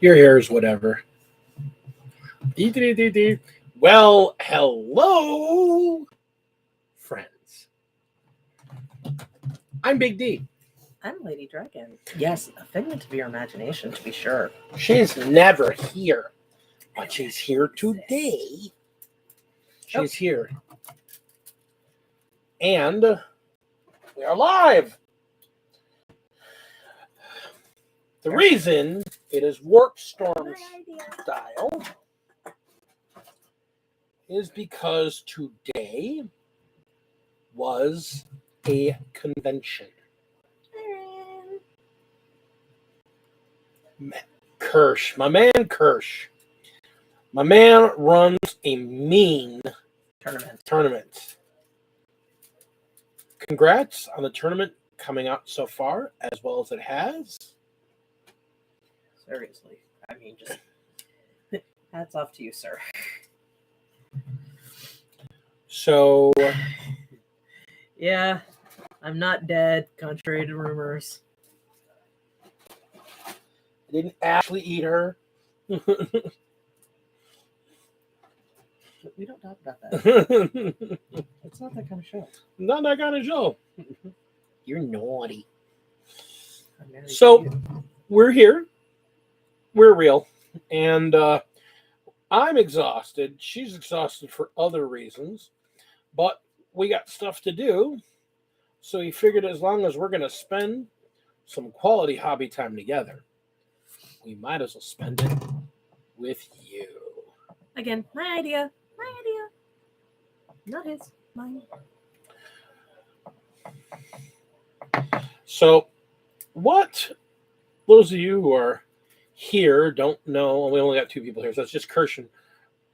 Your hair is whatever. Well, hello, friends. I'm Big D. I'm Lady Dragon. Yes, a figment of your imagination, to be sure. She's never here, but she's here today. She's here. And we are live. The reason it is Warpstorm style is because today was a convention. Kirsch, my man Kirsch. My man runs a mean tournament. Congrats on the tournament coming out so far, as well as it has. Seriously. I mean, just hats off to you, sir. So, yeah, I'm not dead, contrary to rumors. I didn't actually eat her. We don't talk about that. It's not that kind of show. Not that kind of show. You're naughty. So, we're here. We're real. And I'm exhausted. She's exhausted for other reasons. But we got stuff to do. So he figured as long as we're going to spend some quality hobby time together, we might as well spend it with you. Again, my idea. My idea. Not his. Mine. So, what those of you who are here don't know, we only got two people here, so it's just Kirsch and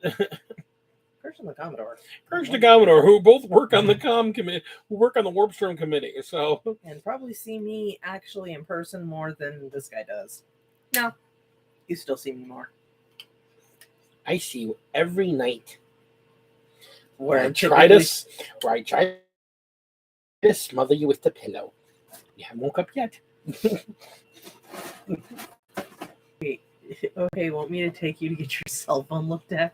Kirsch and the Commodore. Kirsch the Commodore, who both work on the committee, who work on the Warpstorm committee. So, and probably see me actually in person more than this guy does. No, you still see me more. I see you every night. Where I try to smother you with the pillow. You haven't woke up yet. Wait, okay, want me to take you to get your cell phone looked at?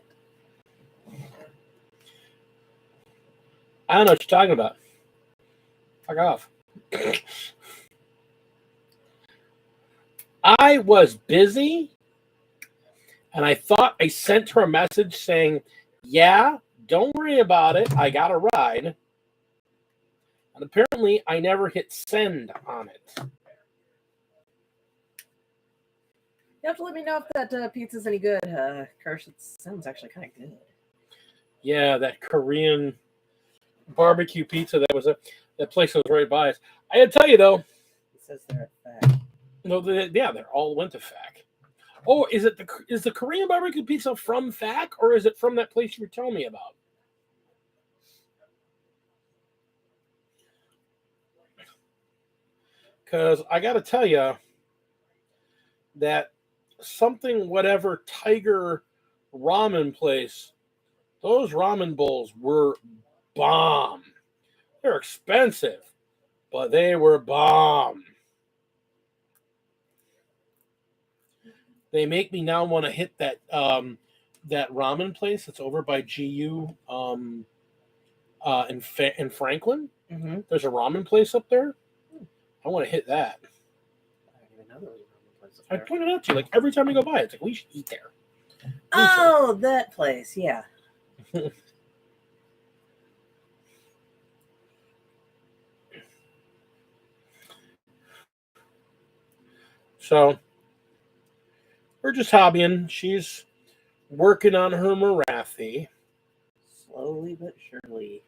I don't know what you're talking about. Fuck off. I was busy, and I thought I sent her a message saying, yeah, don't worry about it. I got a ride. And apparently, I never hit send on it. You have to let me know if that pizza's any good. Kirsch, it sounds actually kind of good. Yeah, that Korean barbecue pizza that place was right by us. I had to tell you, though. It says they're at FAC. No, they're all went to FAC. Oh, is the Korean barbecue pizza from FAC, or is it from that place you were telling me about? Because I got to tell you that something, whatever Tiger ramen place, those ramen bowls were bomb. They're expensive, but they were bomb. They make me now want to hit that that ramen place that's over by GU in Franklin. Mm-hmm. There's a ramen place up there. I want to hit that. I don't even know there was a ramen place up I there. pointed out to you, like, every time we go by, it's like, we should eat there. Oh, that place, yeah. So, we're just hobbying. She's working on her Marathi. Slowly but surely.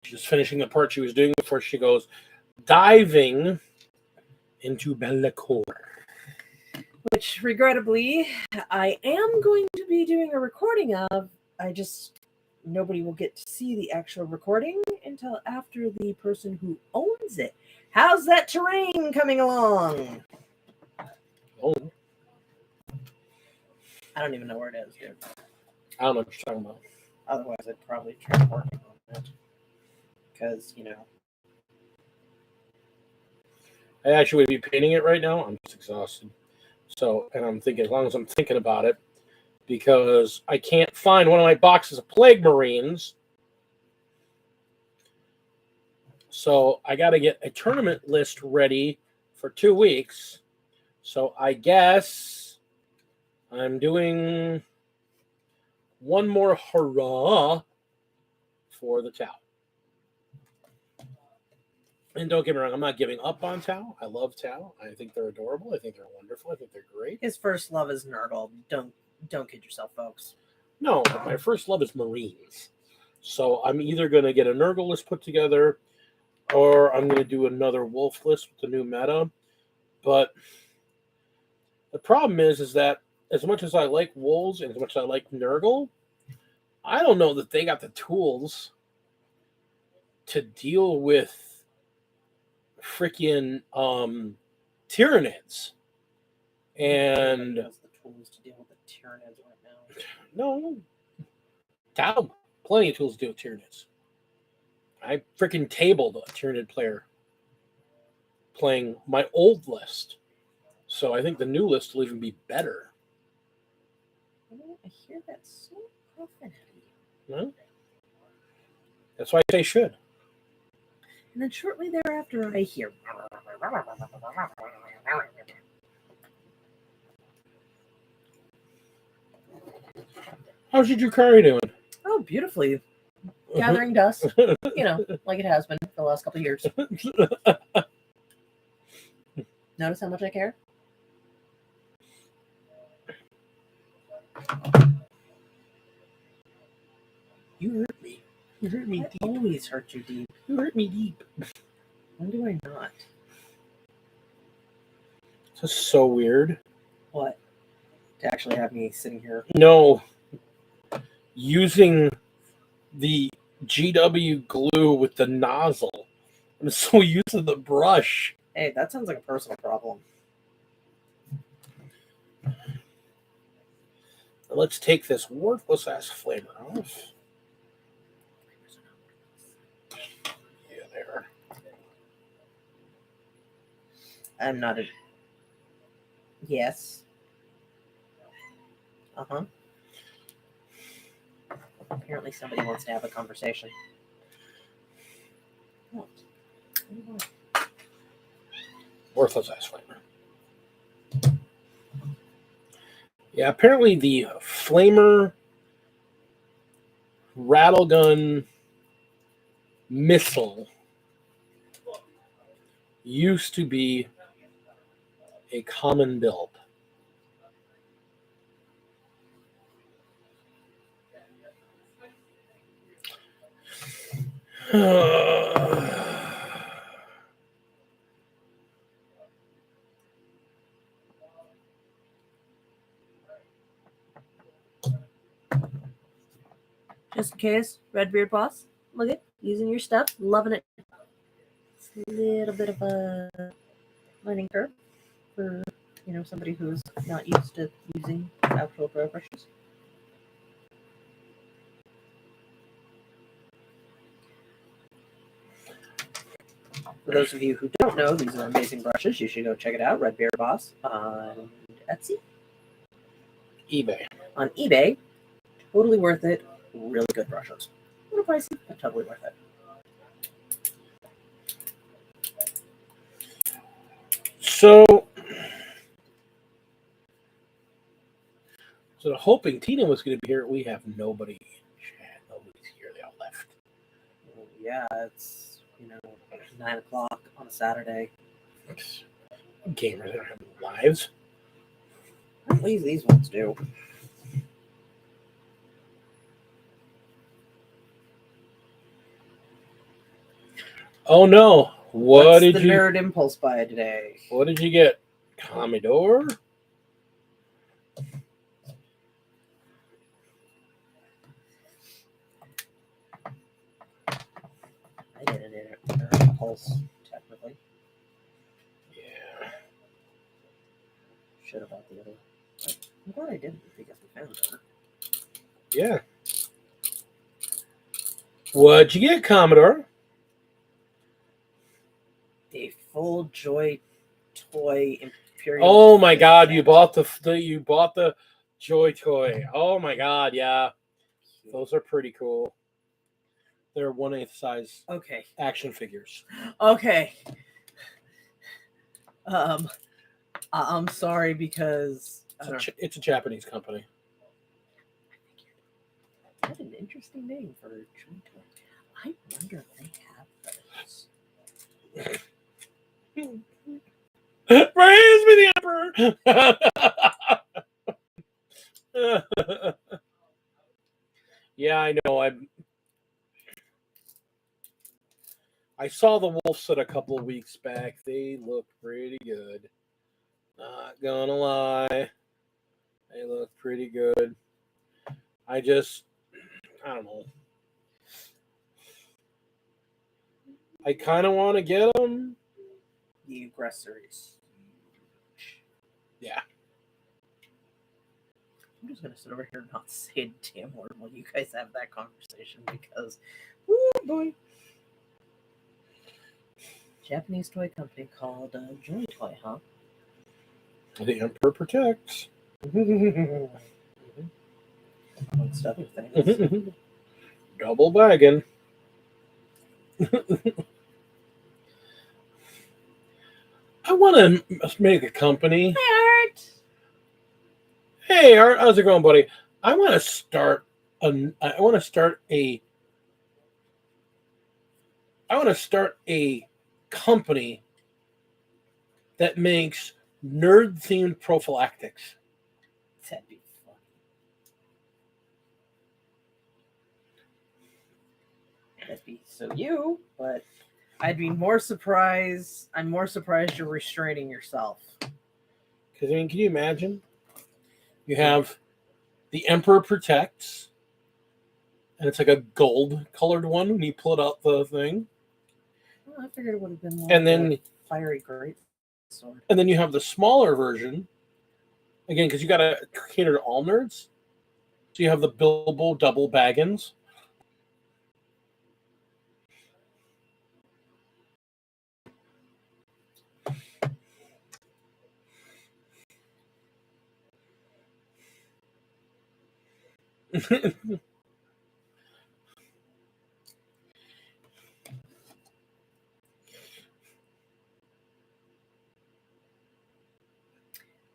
She's finishing the part she was doing before she goes diving into Bellacore. Which, regrettably, I am going to be doing a recording of. Nobody will get to see the actual recording until after the person who owns it. How's that terrain coming along? Oh. I don't even know where it is, dude. I don't know what you're talking about. Otherwise, I'd probably try working on it. Because, I actually would be painting it right now. I'm just exhausted. So, and I'm thinking, as long as I'm thinking about it, because I can't find one of my boxes of Plague Marines. So I got to get a tournament list ready for 2 weeks. So I guess I'm doing one more hurrah for the Tau. And don't get me wrong, I'm not giving up on Tau. I love Tau. I think they're adorable. I think they're wonderful. I think they're great. His first love is Nurgle. Don't kid yourself, folks. No, my first love is Marines. So I'm either going to get a Nurgle list put together, or I'm going to do another Wolf list with the new meta. But the problem is that as much as I like Wolves and as much as I like Nurgle, I don't know that they got the tools to deal with freaking Tyranids. And has the tools to deal with the Tyranids right now. No, Tau, plenty of tools to deal with Tyranids. I freaking tabled a Tyranid player playing my old list. So I think the new list will even be better. I hear that so often. No? That's why I say should. And then shortly thereafter, I hear. How's your Drukari doing? Oh, beautifully. Gathering dust. You know, like it has been for the last couple of years. Notice how much I care? You hurt me. You hurt me deep. I always hurt you deep. You hurt me deep. When do I not? This is so weird. What? To actually have me sitting here. No. Using the GW glue with the nozzle. I'm so used to the brush. Hey, that sounds like a personal problem. Let's take this worthless ass flavor off. Yeah, there. I'm not a. Yes. Uh-huh. Apparently somebody wants to have a conversation. What? Worthless ass flamer. Yeah, apparently the flamer rattle gun missile used to be a common build. Just in case, Redbeard Boss, look at using your stuff, loving it. It's a little bit of a learning curve for somebody who's not used to using actual pro brushes. For those of you who don't know, these are amazing brushes. You should go check it out. Redbeard Boss on Etsy, eBay. On eBay, totally worth it. Really good brushes. A little pricey, but totally worth it. So hoping Tina was going to be here. We have nobody in chat. Nobody's here. They all left. Well, yeah, it's 9 o'clock on a Saturday. Gamers don't have lives. At least these ones do. Oh no! What's the nerd impulse buy today? What did you get? Commodore? I did an nerd impulse, technically. Yeah. Should have bought the other. I'm glad I didn't because we found it. Yeah. What'd you get, Commodore? A full joy toy Imperial. Oh my God! You bought the Joy toy. Oh my God! Yeah, those are pretty cool. They're 1/8 size Okay. action figures. Okay. I'm sorry because It's a Japanese company. what an interesting name for a joy toy. I wonder if they have those. Praise be the Emperor. Yeah, I know. I saw the Wolves set a couple of weeks back. They look pretty good. Not gonna lie, they look pretty good. I don't know. I kind of want to get them. The aggressors. Yeah. I'm just gonna sit over here and not say a damn word while you guys have that conversation because, oh boy. Japanese toy company called Joy Toy, huh? The Emperor protects. Amongst other things. Double bagging. I want to make a company. Hi, Art. Hey, Art, how's it going, buddy? I want to start a. I want to start a. I want to start a company that makes nerd-themed prophylactics. That'd be fun. That'd be so you, but I'd be more surprised. I'm more surprised you're restraining yourself. Because, I mean, can you imagine? You have the Emperor Protects, and it's like a gold-colored one when you pull it out the thing. Well, I figured it would have been more And then fiery great sword. And then you have the smaller version, again, because you got to cater to all nerds. So you have the Bilbo double baggins.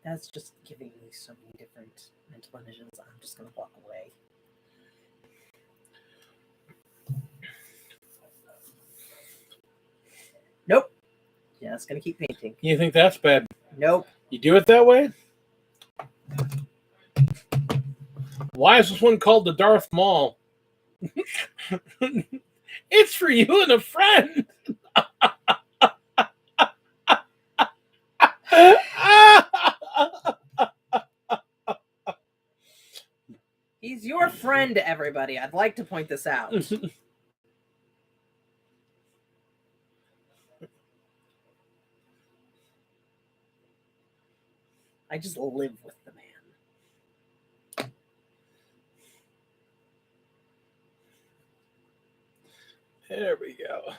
That's just giving me so many different mental images. I'm just going to walk away. Nope. Yeah, it's going to keep painting. You think that's bad? Nope. You do it that way? Why is this one called the Darth Maul? It's for you and a friend. He's your friend, everybody. I'd like to point this out. I just live with the man. There we go.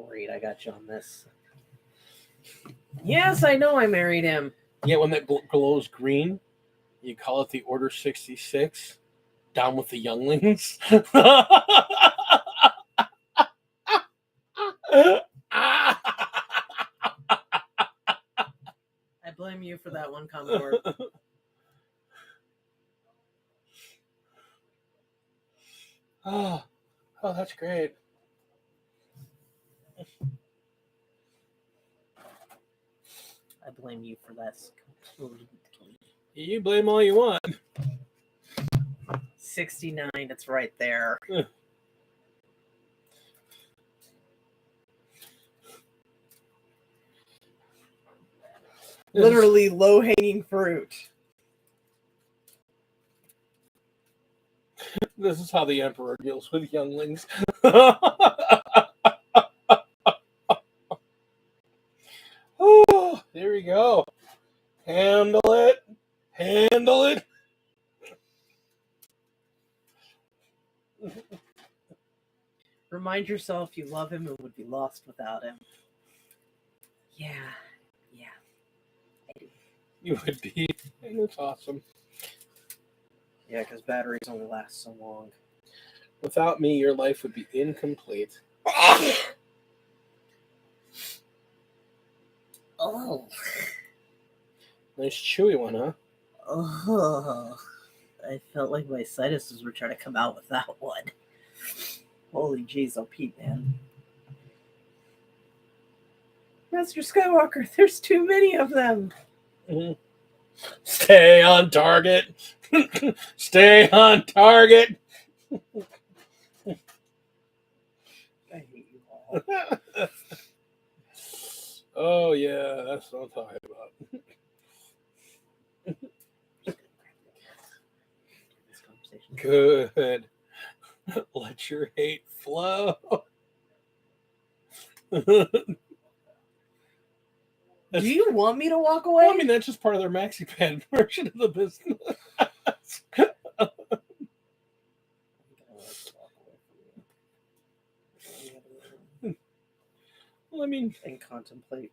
Great, I got you on this. Yes, I know I married him. Yeah, when that glows green, you call it the Order 66. Down with the younglings. I blame you for that one, Commodore. Oh, that's great. I blame you for that completely. You blame all you want. 69, it's right there. Literally low-hanging fruit. This is how the Emperor deals with younglings. Oh, there we go. Handle it. Handle it. Remind yourself you love him and would be lost without him. Yeah. I do. You would be. And it's awesome. Yeah, because batteries only last so long. Without me, your life would be incomplete. Oh. Nice chewy one, huh? Oh. I felt like my sinuses were trying to come out with that one. Holy jeez, oh Pete, man. Master Skywalker, there's too many of them. Mm-hmm. Stay on target. Stay on target. I hate you all. Oh, yeah, that's what I'm talking about. Good. Let your hate flow. Do you want me to walk away? Well, I mean, that's just part of their maxi pad version of the business. Well, I mean, and contemplate,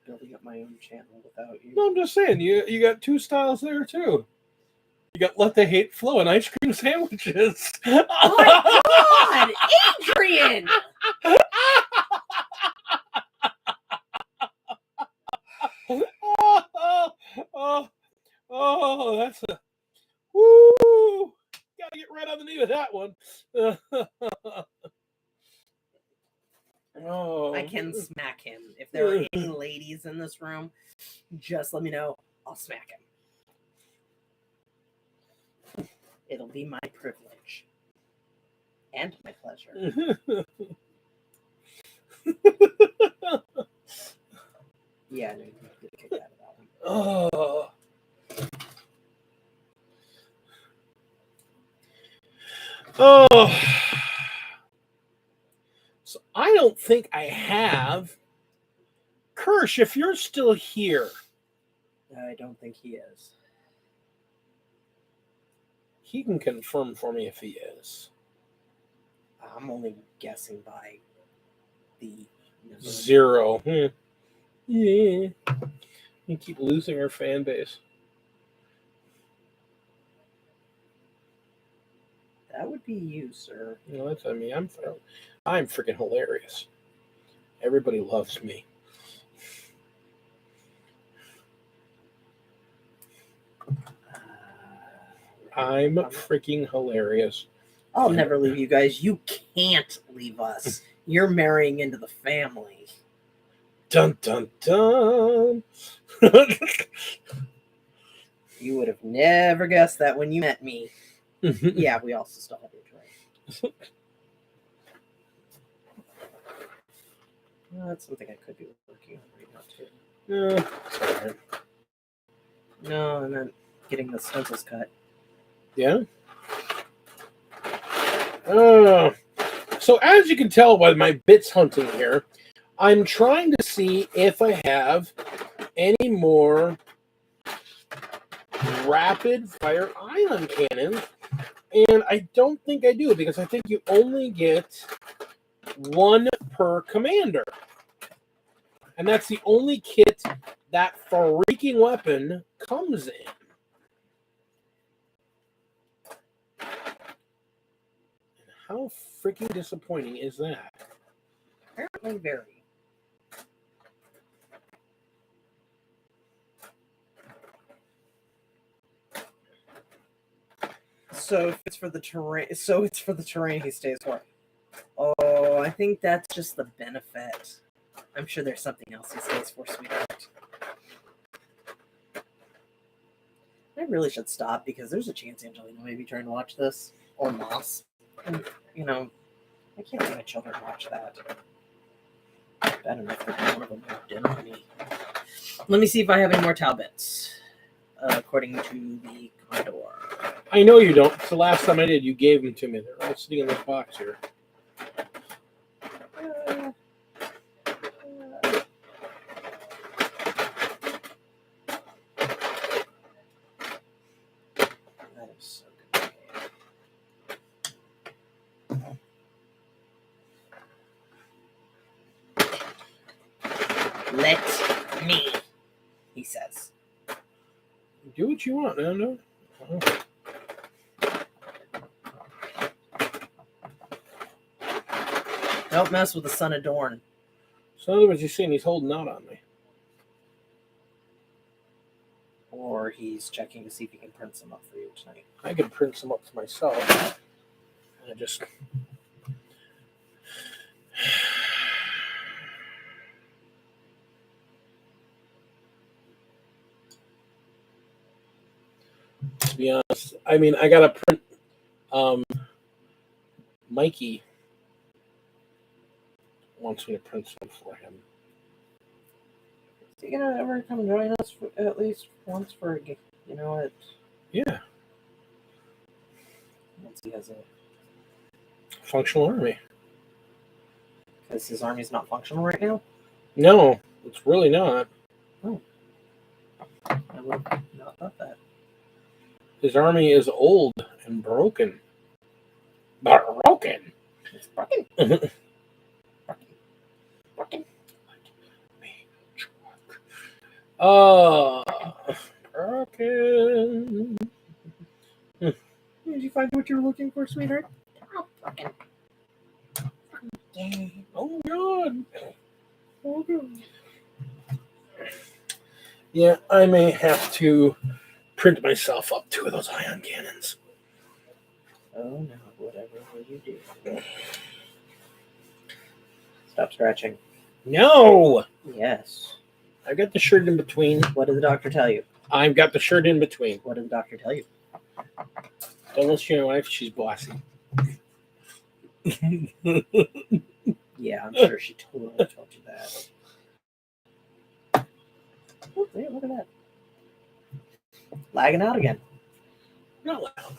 building up my own channel without you. no, I'm just saying, you got two styles there too. You got let the hate flow and ice cream sandwiches. Oh my God, Adrian! Oh, that's a woo! Gotta get right on the knee with that one. Oh, I can smack him. If there are any ladies in this room, just let me know. I'll smack him. It'll be my privilege. And my pleasure. Yeah, no, you get a kick out of that one. Oh. Oh. So I don't think I have. Kirsch, if you're still here. I don't think he is. He can confirm for me if he is. I'm only guessing by the number. 0. Yeah. We keep losing our fan base. That would be you, sir. No, that's me. I'm freaking hilarious. Everybody loves me. I'm freaking hilarious. I'll never leave you guys. You can't leave us. You're marrying into the family. Dun dun dun. You would have never guessed that when you met me. Yeah, we also still have your drink. That's something I could be working on right now, too. Sorry. No, I meant getting the stencils cut. Yeah? So as you can tell by my bits hunting here, I'm trying to see if I have any more rapid fire ion cannons, and I don't think I do, because I think you only get one per commander, and that's the only kit that freaking weapon comes in. How freaking disappointing is that? Apparently very. So if it's for the terrain he stays for. Oh, I think that's just the benefit. I'm sure there's something else he stays for, sweetheart. I really should stop because there's a chance Angelina may be trying to watch this. Or Moss. And, I can't let my children watch that. Bad enough that one of them have dinner with me. Let me see if I have any more Talbots. According to the Condor. I know you don't. The last time I did, you gave them to me. They're all sitting in this box here. That is so good. Let me, he says. Do what you want, no. Don't mess with the son of Dorn. So in other words, you're saying he's holding out on me. Or he's checking to see if he can print some up for you tonight. I could print some up for myself. I just... To be honest, I mean, I gotta print Mikey wants me to print some for him. Is he gonna ever come join us for, at least once for a game? You know what? Yeah. Once he has a... Functional army. Because his army's not functional right now? No, it's really not. Oh. I would have not thought that. His army is old and broken. Broken? It's broken. Broken. Broken. Did you find what you were looking for, sweetheart? Oh, broken. Oh, God. Oh, God. Yeah, I may have to print myself up 2 of those ion cannons. Oh, no. Whatever will you do? Stop scratching. No! Yes. I've got the shirt in between. What did the doctor tell you? I've got the shirt in between. What did the doctor tell you? Don't listen to your wife. She's bossy. Yeah, I'm sure she totally told you that. Oh, yeah, look at that. Lagging out again. Not loud.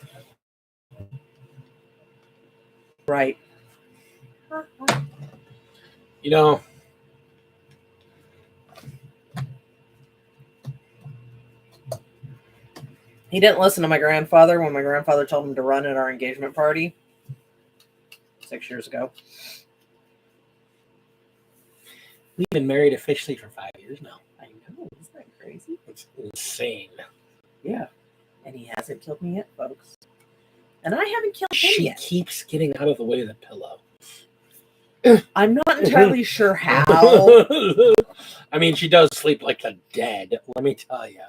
Right. You know, he didn't listen to my grandfather when my grandfather told him to run at our engagement party 6 years ago. we've been married officially for 5 years now. I know. Isn't that crazy? It's insane. Yeah. And he hasn't killed me yet, folks. And I haven't killed him She yet. keeps getting out of the way of the pillow. I'm not entirely sure how. I mean, she does sleep like the dead, let me tell you.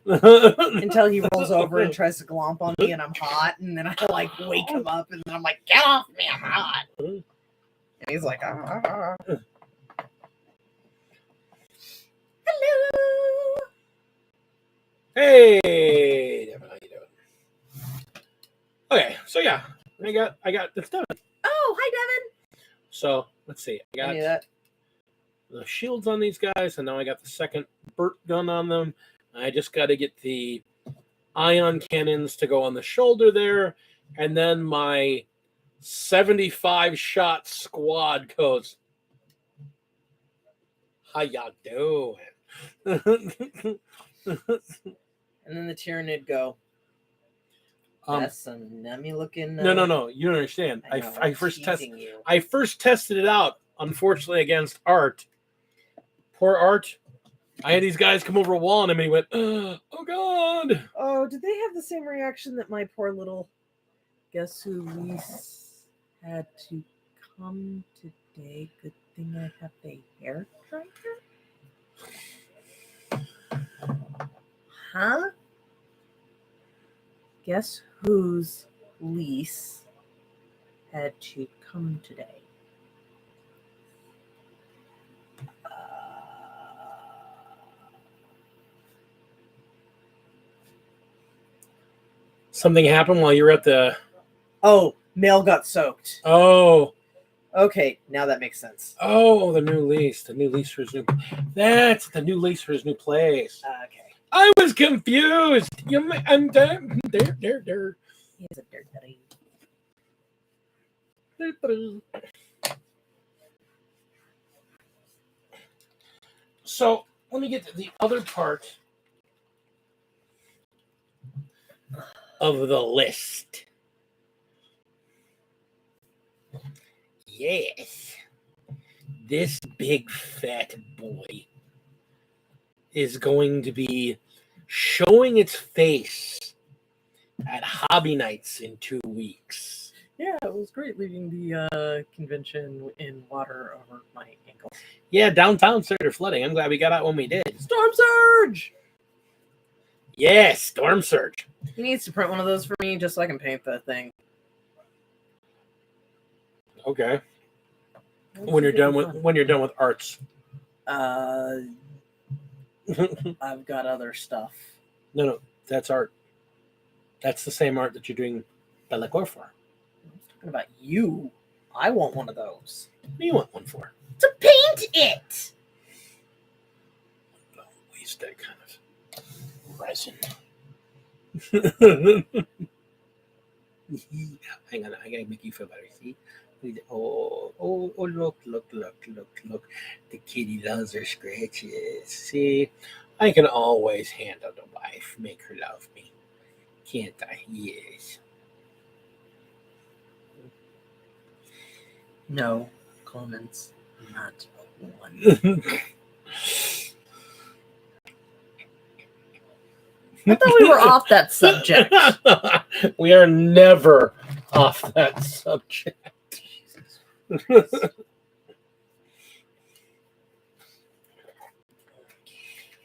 Until he rolls over and tries to glomp on me and I'm hot. And then I like wake him up and then I'm like, get off me, I'm hot. And he's like, ah. Hello. Hey, Devin, how you doing? Okay, so yeah, I got this done. Oh, hi, Devin. So let's see. I I knew got that. the shields on these guys, and now I got the second Burt gun on them. I just got to get the ion cannons to go on the shoulder there, and then my 75 shot squad goes. How y'all doing? And then the Tyrannid go. That's some nummy looking. No. You don't understand. I first tested it out. Unfortunately, against Art. Poor Art. I had these guys come over a wall, and he went, "Oh God!" Oh, did they have the same reaction that my poor little guess who Lise had to come today? Good thing I have the hair dryer. Huh? Guess whose lease had to come today? Something happened while you were at the. Oh, mail got soaked. Oh. Okay, now that makes sense. Oh, the new lease. The new lease for his new. That's the new lease for his new place. Okay. I was confused. I'm there. He's a dirt buddy. So let me get to the other part of the list. Yes. This big fat boy is going to be showing its face at Hobby Nights in 2 weeks. Yeah, it was great leaving the convention in water over my ankle. Yeah, downtown started flooding. I'm glad we got out when we did. Storm Surge! Yes, Storm Surge. He needs to print one of those for me just so I can paint the thing. Okay. When you're done with arts. I've got other stuff. No, that's art. That's the same art that you're doing Bellacore for. I'm talking about you. I want one of those. What do you want one for? To paint it! Don't waste that kind of resin. Hang on, I gotta make you feel better. See? Oh, look. The kitty loves her scratches. See? I can always handle the wife, make her love me. Can't I? Yes. No comments. Not one. I thought we were off that subject. We are never off that subject.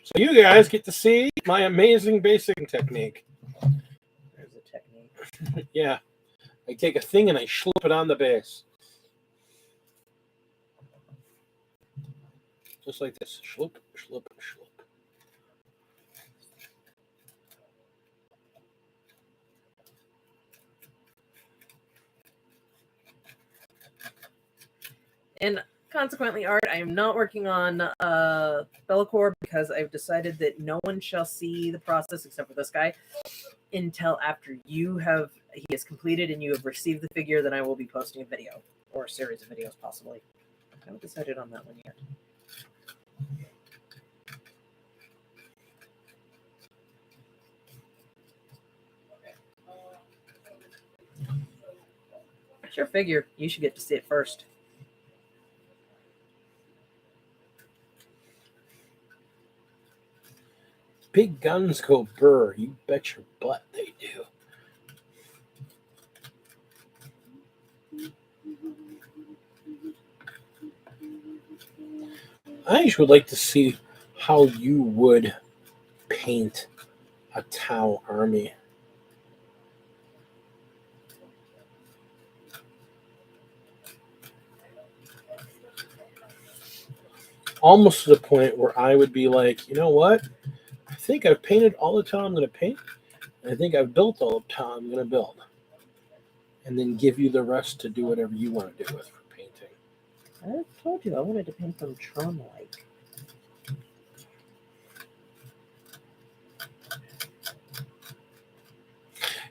So you guys get to see my amazing basing technique. There's a technique. Yeah. I take a thing and I slip it on the base. Just like this. Slip. And consequently, Art, I am not working on Bellacore because I've decided that no one shall see the process except for this guy until after he has completed and you have received the figure. Then I will be posting a video or a series of videos, possibly. I haven't decided on that one yet. It's your figure. You should get to see it first. Big guns go burr. You bet your butt they do. I just would like to see how you would paint a Tau army. Almost to the point where I would be like, you know what? I think I've painted all the Tau I'm going to paint. And I think I've built all the Tau I'm going to build. And then give you the rest to do whatever you want to do with for painting. I told you I wanted to paint them Tron-like.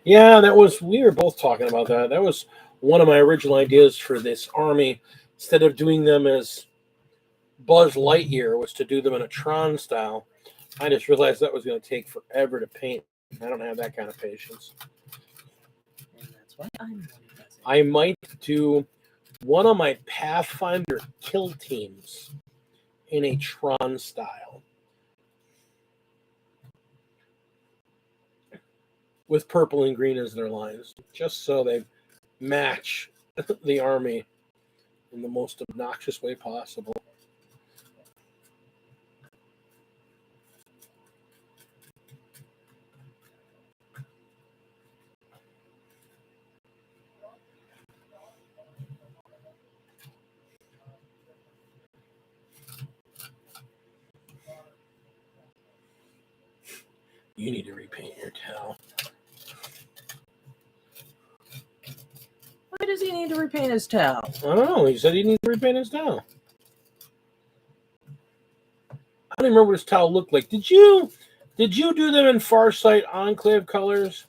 Yeah, we were both talking about that. That was one of my original ideas for this army. Instead of doing them as Buzz Lightyear, was to do them in a Tron style. I just realized that was going to take forever to paint. I don't have that kind of patience. And that's why I'm I might do one of my Pathfinder kill teams in a Tron style. With purple and green as their lines, just so they match the army in the most obnoxious way possible. You need to repaint your Tau. Why does he need to repaint his Tau? I don't know. He said he needs to repaint his Tau. I don't even remember what his Tau looked like. Did you do them in Farsight Enclave colors?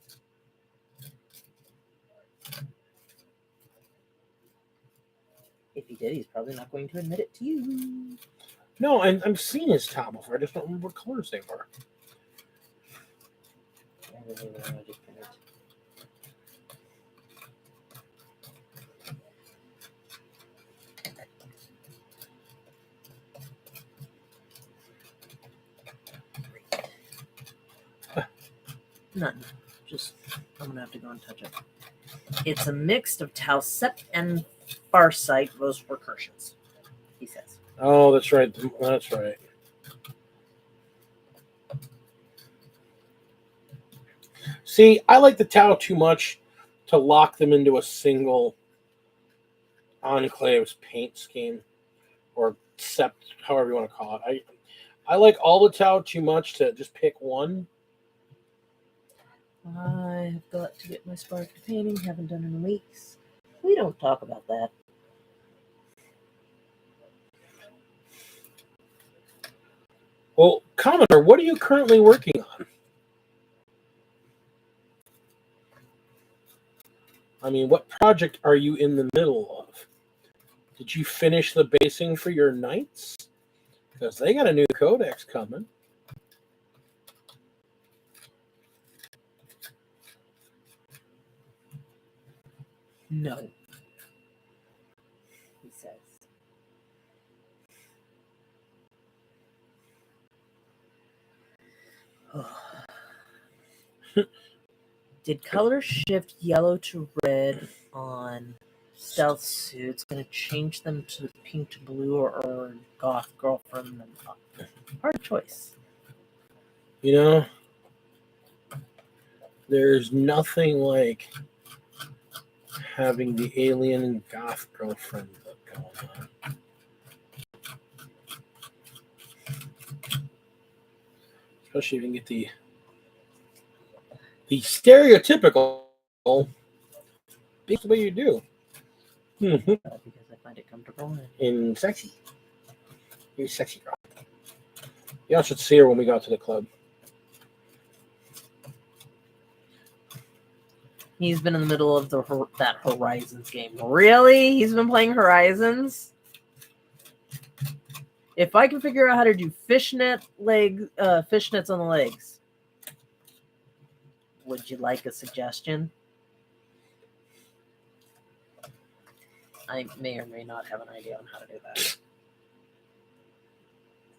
If he did, he's probably not going to admit it to you. No, I've seen his Tau before. I just don't remember what colors they were. None. Just, I'm going to have to go and touch it. It's a mix of Tausept and Farsight, those recursions, he says. Oh, that's right. That's right. See, I like the Tau too much to lock them into a single Enclave's paint scheme, or Sept, however you want to call it. I like all the Tau too much to just pick one. I've got to get my spark to painting. Haven't done it in weeks. We don't talk about that. Well, Commodore, what are you currently working on? I mean, what project are you in the middle of? Did you finish the basing for your knights? Because they got a new codex coming. No, he says. Did color shift yellow to red on stealth suits going to change them to pink to blue or goth girlfriend? Hard choice. You know, there's nothing like having the alien and goth girlfriend look going on. Especially if you can get the stereotypical based the way you do. Because I find it comfortable. And sexy. You're sexy girl. You all should see her when we got to the club. He's been in the middle of that Horizons game. Really? He's been playing Horizons? If I can figure out how to do fishnets on the legs, would you like a suggestion? I may or may not have an idea on how to do that.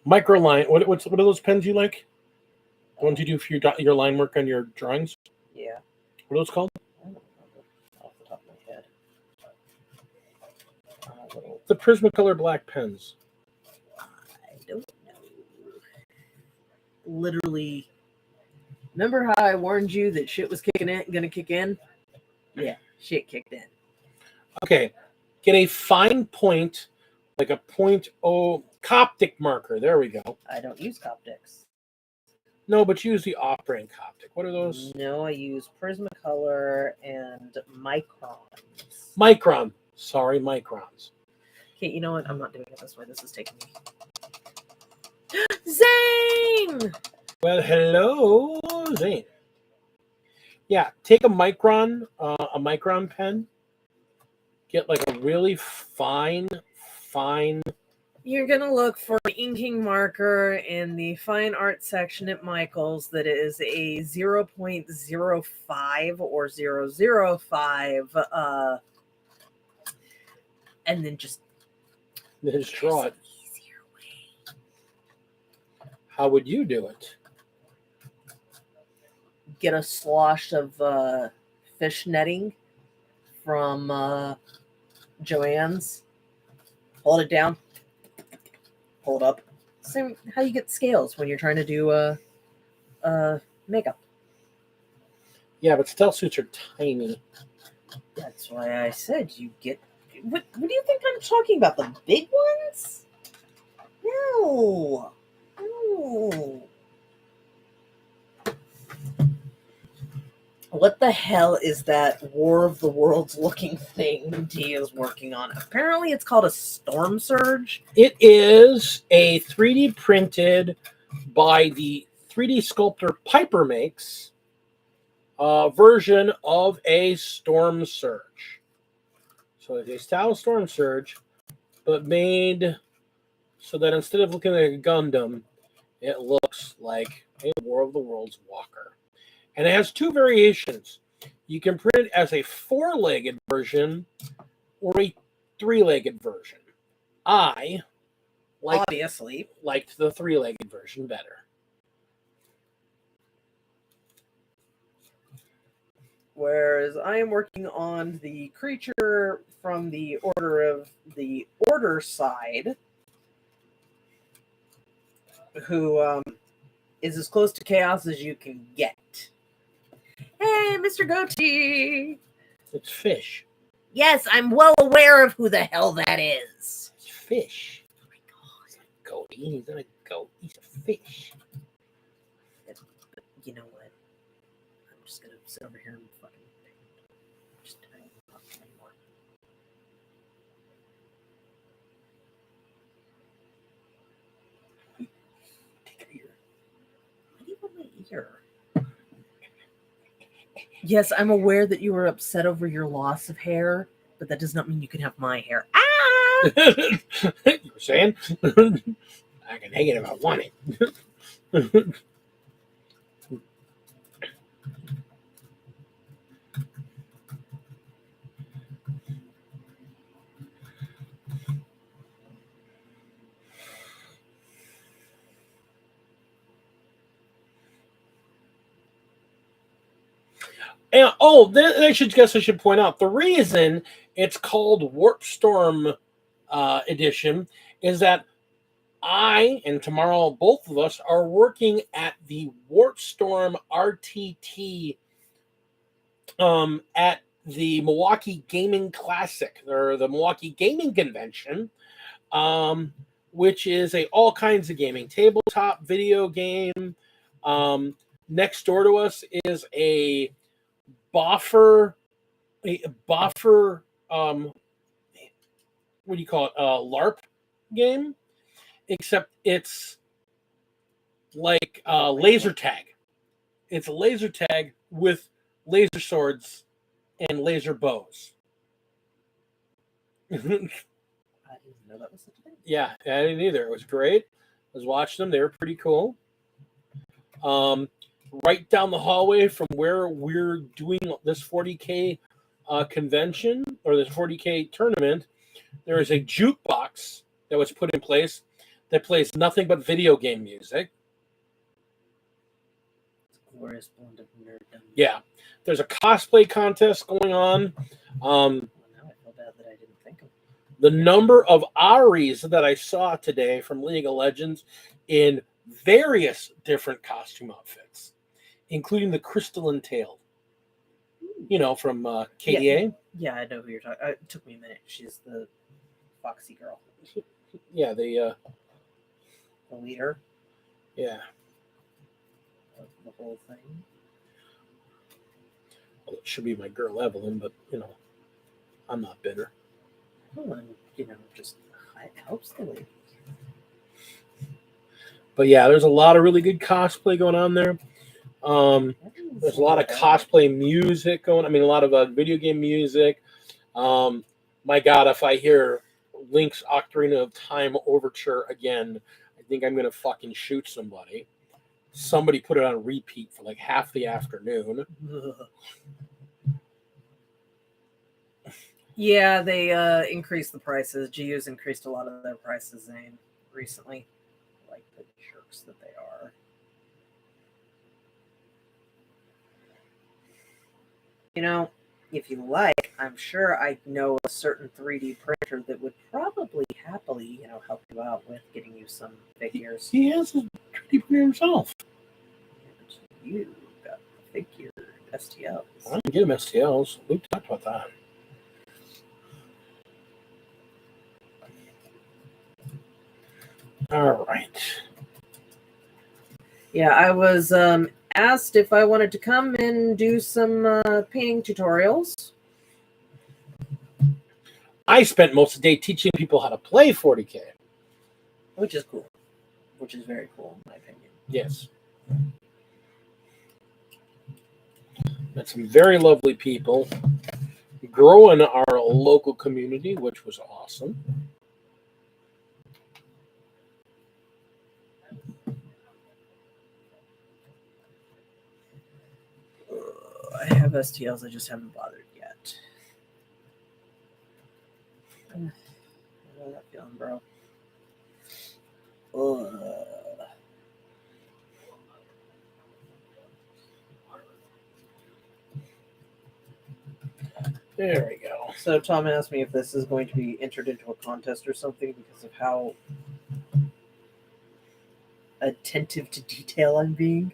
Microline. What are those pens you like? The ones you do for your line work on your drawings? Yeah. What are those called? I don't remember off the top of my head. The Prismacolor black pens. I don't know. Literally. Remember how I warned you that shit was gonna kick in? Yeah, shit kicked in. Okay. Get a fine point, like a 0.0 Coptic marker. There we go. I don't use Coptics. No, but use the off-brand Coptic. What are those? No, I use Prismacolor and Microns. Micron. Sorry, Microns. Okay, you know what? I'm not doing it this way. This is taking me. Zane! Well, hello, Zane. Yeah, take a Micron pen. Get like a really fine. You're going to look for an inking marker in the fine art section at Michael's that is a 0.05 or 005, and then just draw it. Easier way. How would you do it? Get a slosh of fish netting from Joanne's. Hold it down. Hold up. Same how you get scales when you're trying to do makeup. Yeah, but stealth suits are tiny. That's why I said you get. What do you think I'm talking about? The big ones? No. What the hell is that War of the Worlds looking thing D is working on? Apparently it's called a Storm Surge. It is a 3D printed by the 3D sculptor Piper makes version of a Storm Surge. So it's a style Storm Surge, but made so that instead of looking like a Gundam, it looks like a War of the Worlds walker. And it has two variations. You can print it as a 4-legged version or a 3-legged version. I Obviously liked the 3-legged version better. Whereas I am working on the creature from the order side, who is as close to chaos as you can get. Hey, Mr. Goatee! It's fish. Yes, I'm well aware of who the hell that is. It's fish. Oh my God. He's not a goat. He's not a goat. He's a fish. But you know what? I'm just gonna sit over here and fucking just I don't talk anymore. Take your ear. What do you want my ear? Yes, I'm aware that you were upset over your loss of hair, but that does not mean you can have my hair. Ah! You were saying? I can hang it if I want it. And I should point out the reason it's called Warpstorm Edition is that I and tomorrow both of us are working at the Warpstorm RTT at the Milwaukee Gaming Classic or the Milwaukee Gaming Convention, which is all kinds of gaming, tabletop, video game. Next door to us is a boffer, what do you call it? LARP game, except it's like laser tag. It's a laser tag with laser swords and laser bows. I didn't know that was such a thing. Yeah, I didn't either. It was great. I was watching them. They were pretty cool. Right down the hallway from where we're doing this 40K convention or this 40K tournament, there is a jukebox that was put in place that plays nothing but video game music. It's a glorious blend of nerddom. Yeah. There's a cosplay contest going on. Well, now I feel bad that I didn't think of it. The number of Aries that I saw today from League of Legends in various different costume outfits, including the Crystalline Tail, from KDA. Yeah, I know who you're talking. It took me a minute. She's the foxy girl. Yeah, the leader. Yeah. Of the whole thing. Well, it should be my girl Evelyn, but I'm not bitter. Well, and, just it helps the lady. But yeah, there's a lot of really good cosplay going on there. There's a lot of cosplay music going. I mean, a lot of video game music. My God, if I hear Link's Ocarina of Time Overture again, I think I'm gonna fucking shoot somebody. Somebody put it on repeat for like half the afternoon. Yeah, they increased the prices. GU's increased a lot of their prices, Zane, recently. Like the jerks that they are. If you like, I'm sure I know a certain 3D printer that would probably happily, help you out with getting you some figures. He has a 3D printer himself. You got the figure STLs. I can get him STLs. We talked about that. All right. Yeah, I was asked if I wanted to come and do some painting tutorials. I spent most of the day teaching people how to play 40K. Which is cool. Which is very cool, in my opinion. Yes. Met some very lovely people. Growing our local community, which was awesome. I have STLs, I just haven't bothered yet. How that feeling, bro? There we go. So Tom asked me if this is going to be entered into a contest or something because of how attentive to detail I'm being.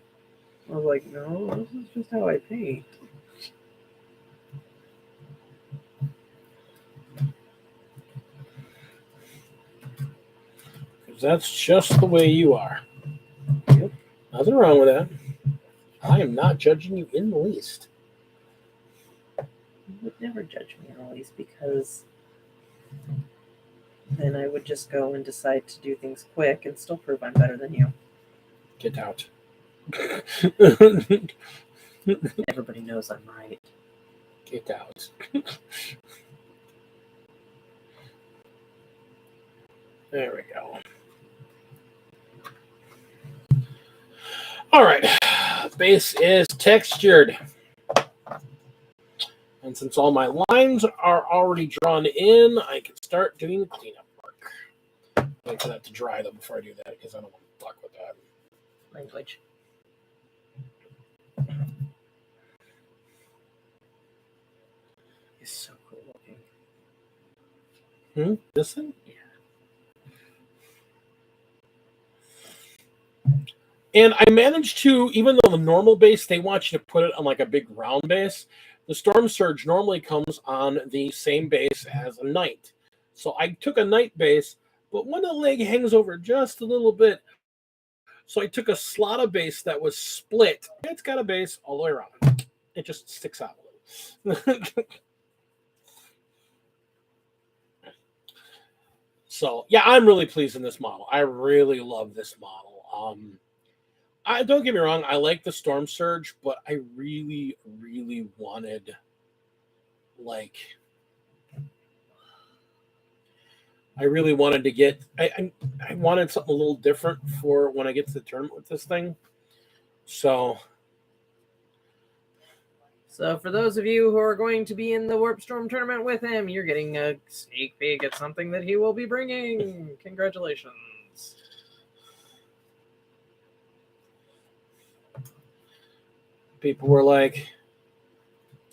I was like, no, this is just how I paint. Because that's just the way you are. Yep. Nothing wrong with that. I am not judging you in the least. You would never judge me in the least because then I would just go and decide to do things quick and still prove I'm better than you. Get out. Everybody knows I'm right. Get out. There we go. All right. Base is textured. And since all my lines are already drawn in, I can start doing the cleanup work. Wait for that to dry, though, before I do that, because I don't want to fuck with that. Language. It's so cool looking. This thing? Yeah. And I managed to, even though the normal base, they want you to put it on like a big round base, the Storm Surge normally comes on the same base as a Knight. So I took a Knight base, but when the leg hangs over just a little bit, so I took a Slotta base that was split. It's got a base all the way around. It just sticks out a little. So, yeah, I'm really pleased in this model. I really love this model. I don't get me wrong, I like the Storm Surge, but I really, really wanted, like, I really wanted to get, I wanted something a little different for when I get to the tournament with this thing. So for those of you who are going to be in the Warpstorm tournament with him, you're getting a sneak peek at something that he will be bringing. Congratulations. people were like,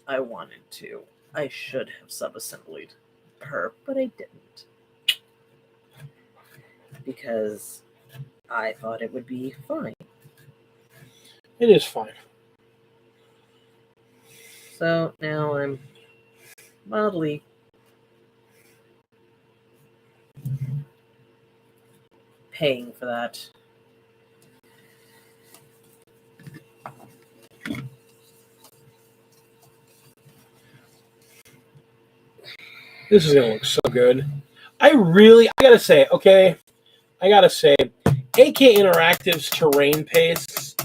I wanted to. I should have sub-assembled her, but I didn't. Because I thought it would be fine. it is fine. So now I'm mildly paying for that. This is going to look so good. I gotta say, AK Interactive's terrain pastes,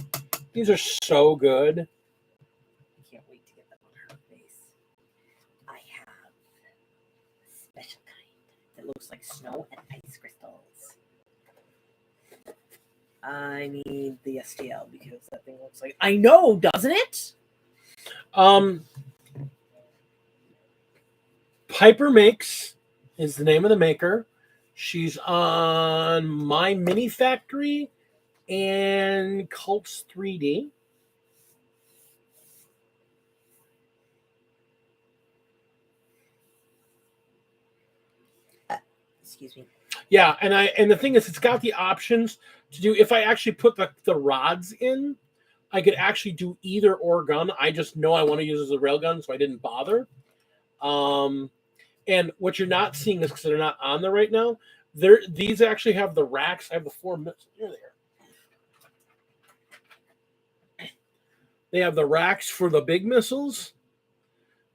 these are so good. I can't wait to get them on her face. I have a special kind that looks like snow and ice crystals. I need the STL because that thing looks like... I know, doesn't it? Piper Makes is the name of the maker. She's on My Mini Factory and Cults 3D. Excuse me. Yeah, and the thing is, it's got the options to do. If I actually put the rods in, I could actually do either or gun. I just know I want to use it as a rail gun, so I didn't bother. And what you're not seeing is because they're not on there right now. These actually have the racks. I have the 4 missiles. Here they are. They have the racks for the big missiles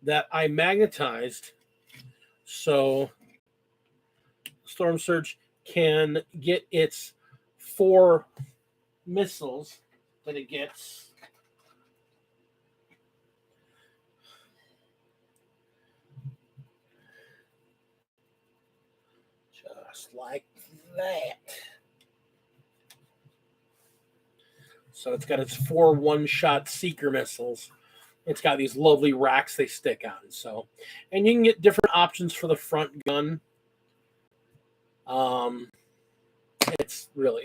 that I magnetized, so Storm Surge can get its 4 missiles that it gets. Just like that. So it's got its 4 one-shot seeker missiles. It's got these lovely racks they stick on. So, and you can get different options for the front gun.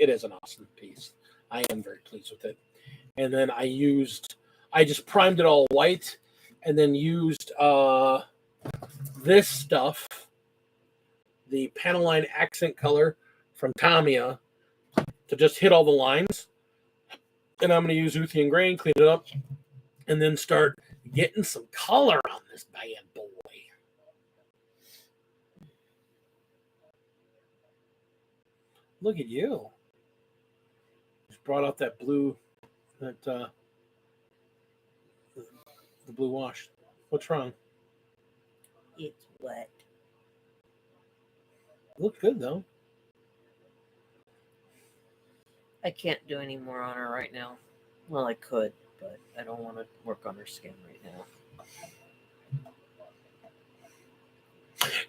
It is an awesome piece. I am very pleased with it. And then I just primed it all white, and then used this stuff, the Panaline accent color from Tamiya, to just hit all the lines. And I'm going to use Uthien Grain, clean it up, and then start getting some color on this bad boy. Look at you. Just brought out that blue, the blue wash. What's wrong? It's wet. Looks good, though. I can't do any more on her right now. Well, I could, but I don't want to work on her skin right now.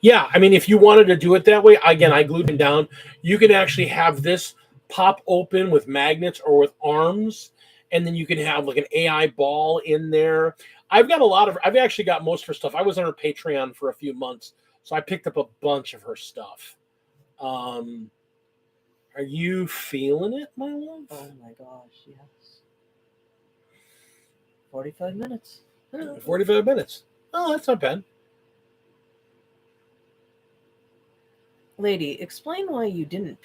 Yeah, I mean, if you wanted to do it that way, again, I glued them down. You can actually have this pop open with magnets or with arms, and then you can have like an AI ball in there. I've actually got most of her stuff. I was on her Patreon for a few months, so I picked up a bunch of her stuff. Are you feeling it, my love? Oh my gosh, yes. 45 minutes. 45 minutes. Oh, that's not bad. Lady, explain why you didn't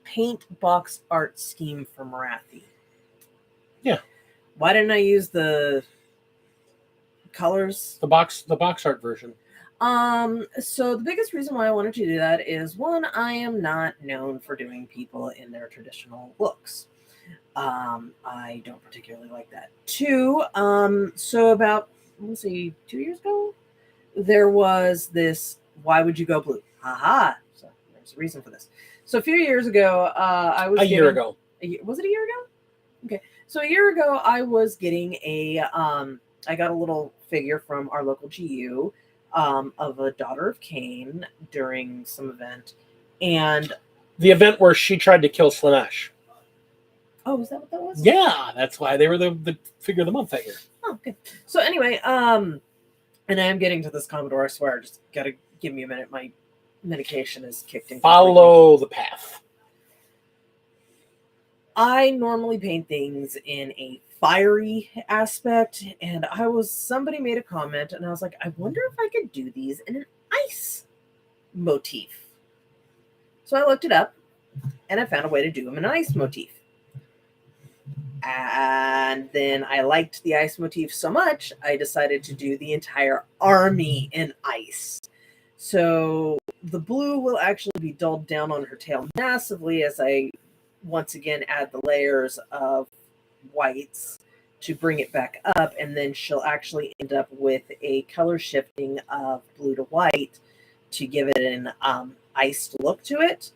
paint box art scheme for Marathi. Yeah. Why didn't I use the colors? The box art version. So the biggest reason why I wanted to do that is, one, I am not known for doing people in their traditional looks. I don't particularly like that. Two, so about, let's see, 2 years ago, there was this, why would you go blue? Haha. So there's a reason for this. So a few years ago, I was a year ago. Was it a year ago? Okay. So a year ago, I was getting I got a little figure from our local GU of a daughter of Cain during some event. And the event where she tried to kill Slanesh. Oh, is that what that was? Yeah, that's why they were the figure of the month that year. Oh, okay. So anyway, and I am getting to this Commodore, I swear. Just gotta give me a minute. My medication is kicked in. Follow the path. I normally paint things in a fiery aspect, and somebody made a comment, and I was like, I wonder if I could do these in an ice motif. So I looked it up, and I found a way to do them in an ice motif. And then I liked the ice motif so much, I decided to do the entire army in ice. So the blue will actually be dulled down on her tail massively as I once again add the layers of whites to bring it back up, and then she'll actually end up with a color shifting of blue to white to give it an iced look to it,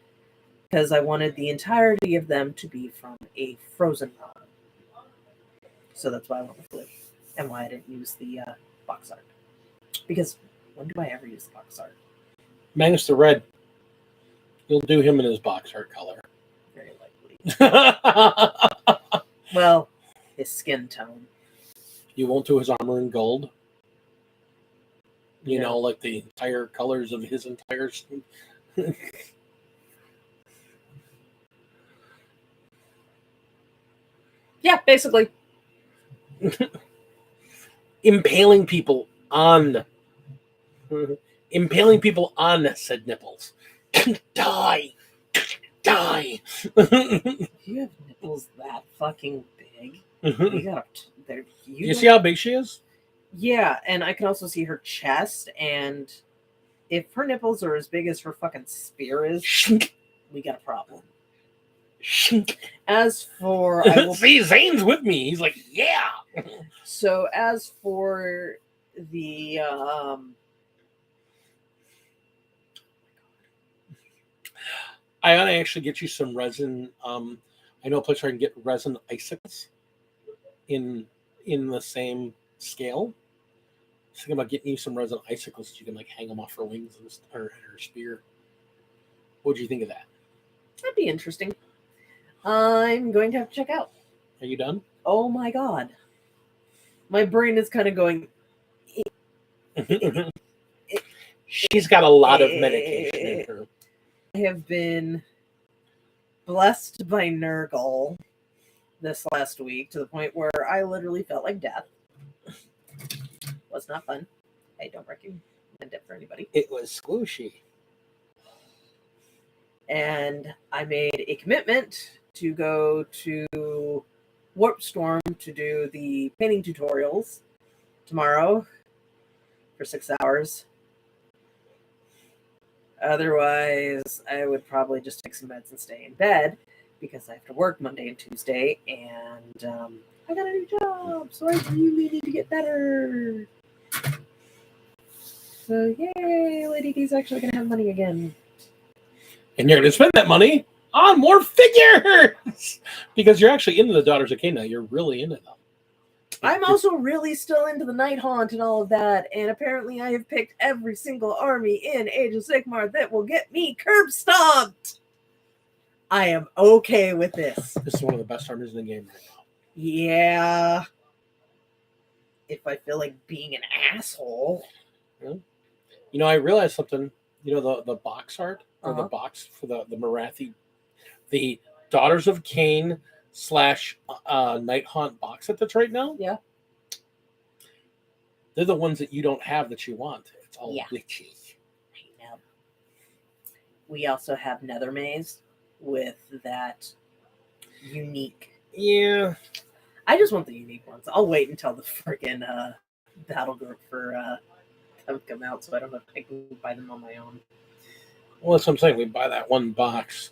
because I wanted the entirety of them to be from a frozen run. So that's why I went with blue, and why I didn't use the box art. Because when do I ever use the box art? Magnus the Red. You'll do him in his box art color. Very likely. Well, his skin tone. You won't do his armor in gold. You No. know, like the entire colors of his entire skin. Yeah, basically. Impaling people on said nipples. Die. Die. If you have nipples that fucking big, you gotta. You see how big she is? Yeah, and I can also see her chest, and if her nipples are as big as her fucking spear is, we got a problem. As for see, Zane's with me. He's like, yeah. So as for the I ought to actually get you some resin. I know a place where I can get resin icicles in the same scale. I was thinking about getting you some resin icicles so you can like hang them off her wings or her spear. What do you think of that? That'd be interesting. I'm going to have to check out. Are you done? Oh my god. My brain is kind of going. She's got a lot of medication in her. I have been blessed by Nurgle this last week to the point where I literally felt like death. Was not fun. I don't recommend it for anybody. It was squishy. And I made a commitment to go to Warpstorm to do the painting tutorials tomorrow for 6 hours. Otherwise, I would probably just take some meds and stay in bed because I have to work Monday and Tuesday, and I got a new job, so I really need to get better. So, yay, Lady D's actually going to have money again. And you're going to spend that money on more figures because you're actually into the Daughters of Cain now. You're really into them. I'm also really still into the Night Haunt and all of that, and apparently I have picked every single army in Age of Sigmar that will get me curb stomped. I am okay with this. This is one of the best armies in the game right now. Yeah. If I feel like being an asshole. Yeah. You know, I realized something. You know, the box art or the Uh-huh. box for the Marathi, the Daughters of Cain / Night Haunt box set that's right now. Yeah. They're the ones that you don't have that you want. It's all glitchy. I know. We also have Nether Maze with that unique. Yeah. I just want the unique ones. I'll wait until the freaking battle group for them come out, so I don't have to buy them on my own. Well, that's what I'm saying. We buy that one box,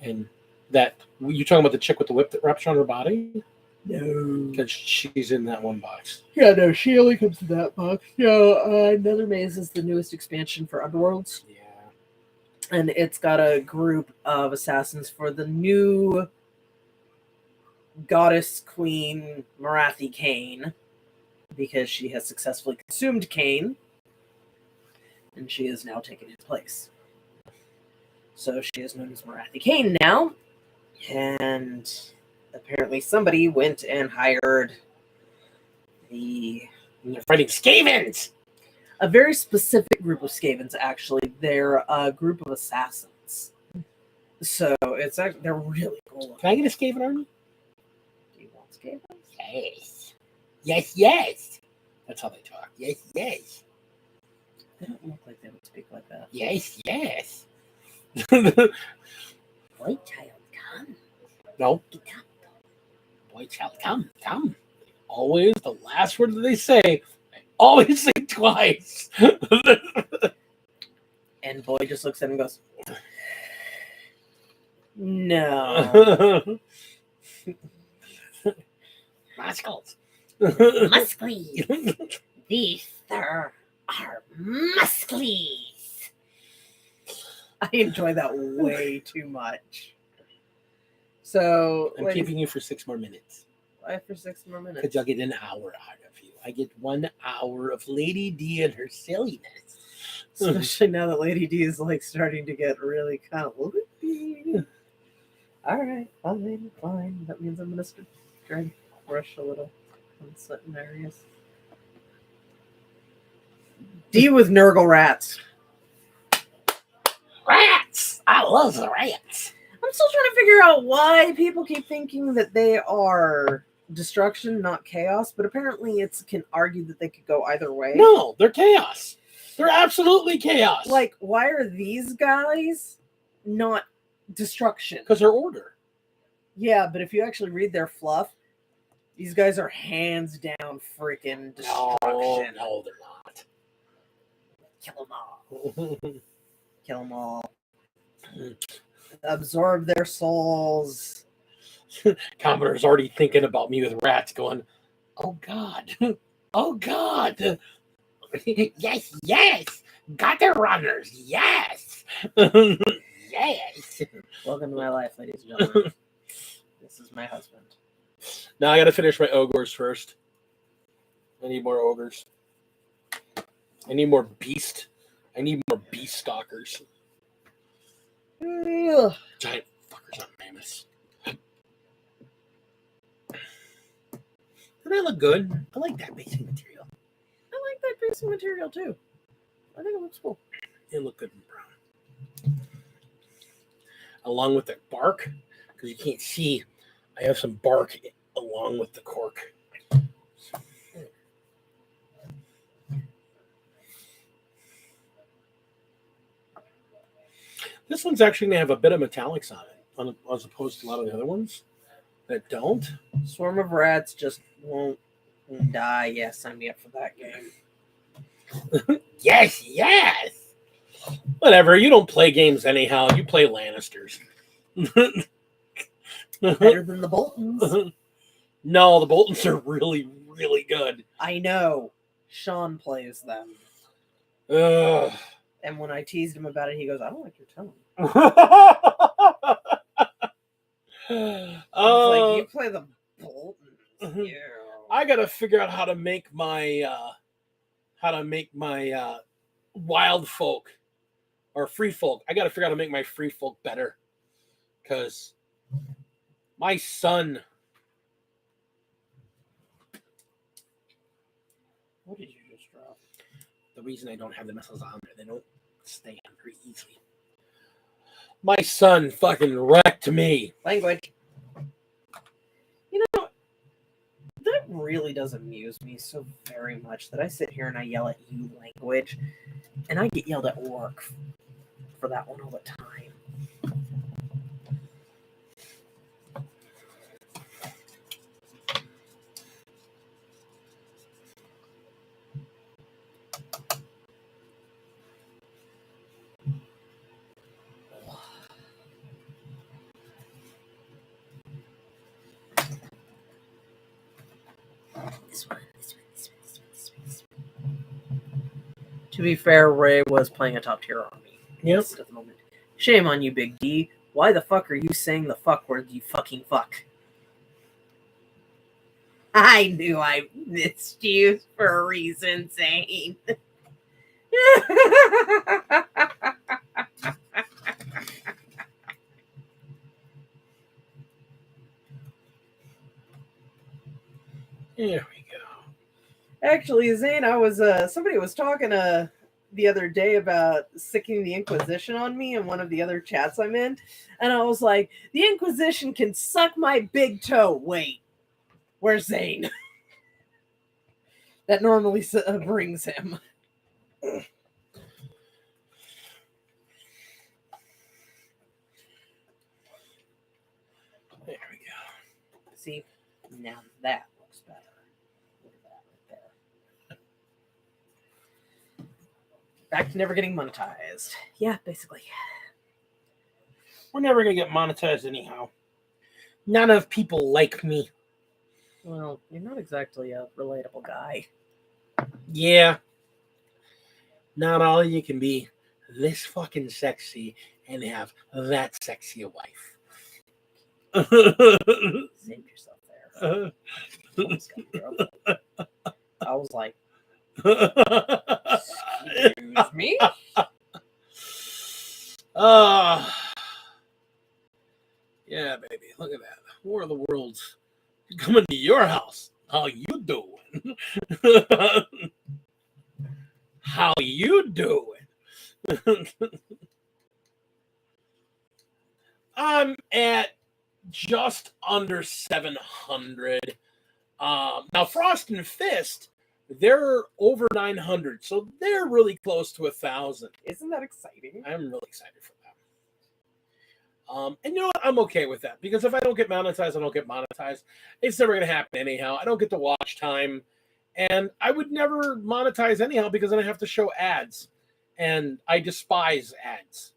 and that you talking about the chick with the whip that wraps around her body? No, because she's in that one box. Yeah, no, she only comes in that box. No, Nether Maze is the newest expansion for Underworlds. Yeah. And it's got a group of assassins for the new goddess queen Marathi Cain, because she has successfully consumed Cain, and she is now taken his place. So she is known as Marathi Cain now, and apparently somebody went and hired And they're fighting Skavens! a very specific group of Skavens, actually. They're a group of assassins. So it's actually, they're really cool. Can I get a Skaven army? Do you want Skavens? Yes. Yes, yes. That's how they talk. Yes, yes. They don't look like they would speak like that. Yes, yes. Boy, child, come. No. Come. Boy, child, come, come. Always the last word that they say, I always say twice. And Boy just looks at him and goes, no. Rascals. Muscly. These, sir, are musclies. I enjoy that way too much. So, I'm keeping you for 6 more minutes. Why for 6 more minutes? Because I'll get an hour out of you. I get 1 hour of Lady D and her silliness. Especially now that Lady D is like starting to get really kind of loopy. Alright, fine. That means I'm gonna try and brush a little on certain areas. D with Nurgle rats. Rats! I love the rats. I'm still trying to figure out why people keep thinking that they are destruction, not chaos, but apparently it can argue that they could go either way. No, they're chaos. They're absolutely chaos. Like, why are these guys not destruction? Because they're order. Yeah, but if you actually read their fluff, these guys are hands down freaking destruction. No, they're not. Kill them all. Kill them all. Absorb their souls. Commodore's already thinking about me with rats going, oh, God. Oh, God. Yes, yes. Got the runners. Yes. Yes. Welcome to my life, ladies and gentlemen. This is my husband. Now I got to finish my ogres first. I need more ogres. I need more beast. I need more beast stalkers. Ugh. Giant fuckers on mammoths. Do they look good? I like that basic material. I like that piece of material too. I think it looks cool. They look good in brown. Along with the bark, because you can't see, I have some bark along with the cork. This one's actually going to have a bit of metallics on it, as opposed to a lot of the other ones that don't. Swarm of Rats just won't die. Yeah, sign me up for that game. Yes. Whatever. You don't play games anyhow. You play Lannisters. Better than the Boltons. No, the Boltons are really, really good. I know. Sean plays them. Ugh. And when I teased him about it, he goes, I don't like your tone. I was like, you play the Boltons. Yeah. I gotta figure out how to make my wild folk or free folk. I gotta figure out how to make my free folk better. Because my son. What did you just drop? The reason I don't have the missiles on there, they don't stand very easily. My son fucking wrecked me. Language. You know, that really does amuse me so very much that I sit here and I yell at you language, and I get yelled at work for that one all the time. To be fair, Ray was playing a top tier army. Yep. At the moment. Shame on you, Big D. Why the fuck are you saying the fuck word, you fucking fuck? I knew I missed you for a reason, Zane. There we go. Actually, Zane, I was somebody was talking the other day about sicking the Inquisition on me in one of the other chats I'm in, and I was like, the Inquisition can suck my big toe. Wait, where's Zane? That normally brings him. There we go. See, now that looks better. Look at that right there. Back to never getting monetized. Yeah, basically. We're never going to get monetized anyhow. None of people like me. Well, you're not exactly a relatable guy. Yeah. Not all you can be this fucking sexy and have that sexy a wife. Save yourself there. I was like, excuse me? Yeah, baby. Look at that. War of the Worlds coming to your house. How you doing? How you doing? I'm at just under 700. Now Frost and Fist, they're over 900, so they're really close to 1,000. Isn't that exciting? I'm really excited for that. And you know what? I'm okay with that, because if I don't get monetized, I don't get monetized. It's never going to happen anyhow. I don't get the watch time, and I would never monetize anyhow because then I have to show ads, and I despise ads.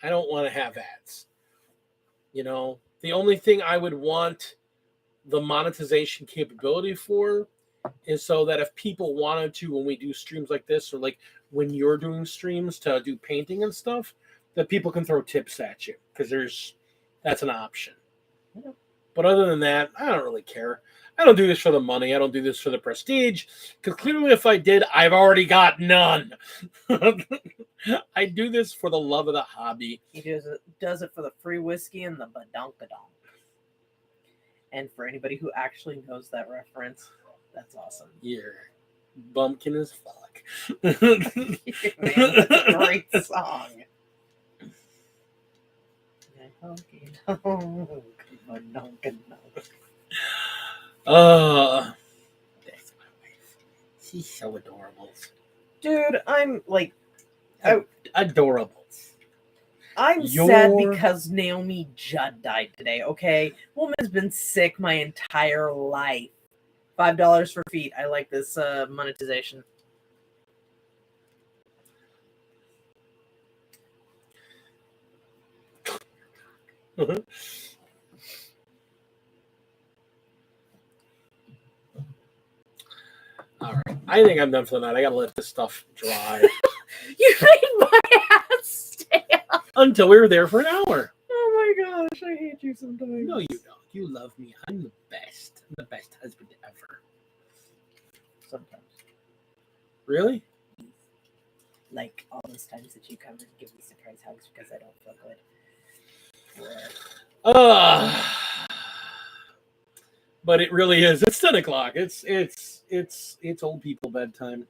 I don't want to have ads. You know, the only thing I would want the monetization capability for is so that if people wanted to, when we do streams like this, or like when you're doing streams to do painting and stuff, that people can throw tips at you, because that's an option. Yeah. But other than that, I don't really care. I don't do this for the money. I don't do this for the prestige, because clearly if I did, I've already got none. I do this for the love of the hobby. He does it for the free whiskey and the badonkadonk. And for anybody who actually knows that reference, that's awesome. Your bumpkin as fuck. Man, that's a great song. That's my wife. She's so adorable. Dude, I'm like, Adorable. I'm sad because Naomi Judd died today, okay? Woman's been sick my entire life. $5 for feet. I like this monetization. All right. I think I'm done for the night. I gotta let this stuff dry. You made my ass stay up. Until we were there for an hour. Oh my gosh, I hate you sometimes. No, you don't. You love me. I'm the best. I'm the best husband ever. Sometimes. Really? Like all those times that you come and give me surprise hugs because I don't feel good. But it really is. It's 10 o'clock. It's old people bedtime.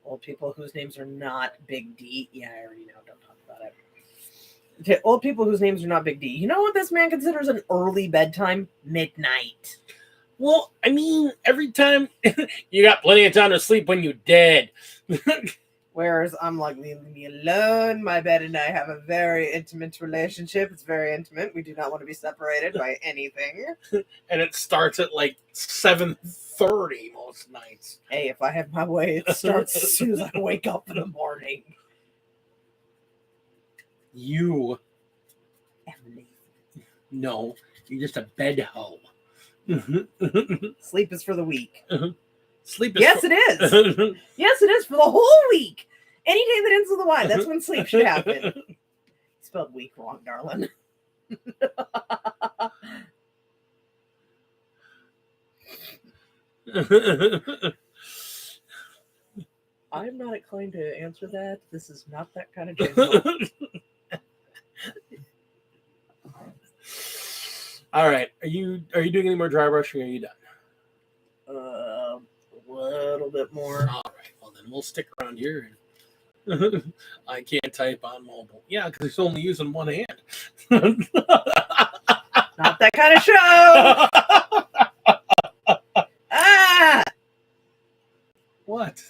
Old people whose names are not Big D. Yeah, I already know. Don't talk about it. Okay, old people whose names are not Big D. You know what this man considers an early bedtime? Midnight. Well, I mean, every time you got plenty of time to sleep when you're dead. Whereas I'm like, leave me alone. My bed and I have a very intimate relationship. It's very intimate. We do not want to be separated by anything. And it starts at like 7:30 most nights. Hey, if I have my way, it starts as soon as I wake up in the morning. You. Emily. No, you're just a bed hoe. Sleep is for the weak. Sleep is yes, it is. Yes, it is for the whole week. Any day that ends with a Y, that's when sleep should happen. Spelled week wrong, darling. I'm not inclined to answer that. This is not that kind of jingle. All right. Are you doing any more dry brushing or are you done? A little bit more. All right. Well, then we'll stick around here. And I can't type on mobile. Yeah, because it's only using one hand. Not that kind of show. Ah! What?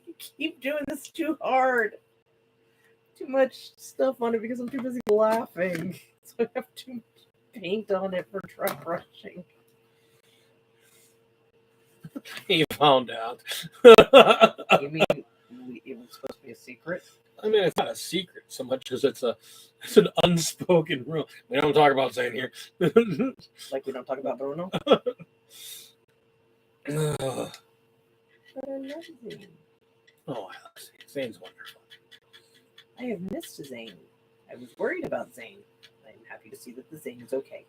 You keep doing this too hard. Too much stuff on it because I'm too busy laughing. So I have too much paint on it for dry brushing. He found out. You mean it was supposed to be a secret? I mean, it's not a secret so much as it's an unspoken rule. We don't talk about Zane here. Like we don't talk about Bruno? Ugh. But I love Zane. Oh, I love Zane. Zane's wonderful. I have missed Zane. I was worried about Zane. I'm happy to see that the Zane is okay.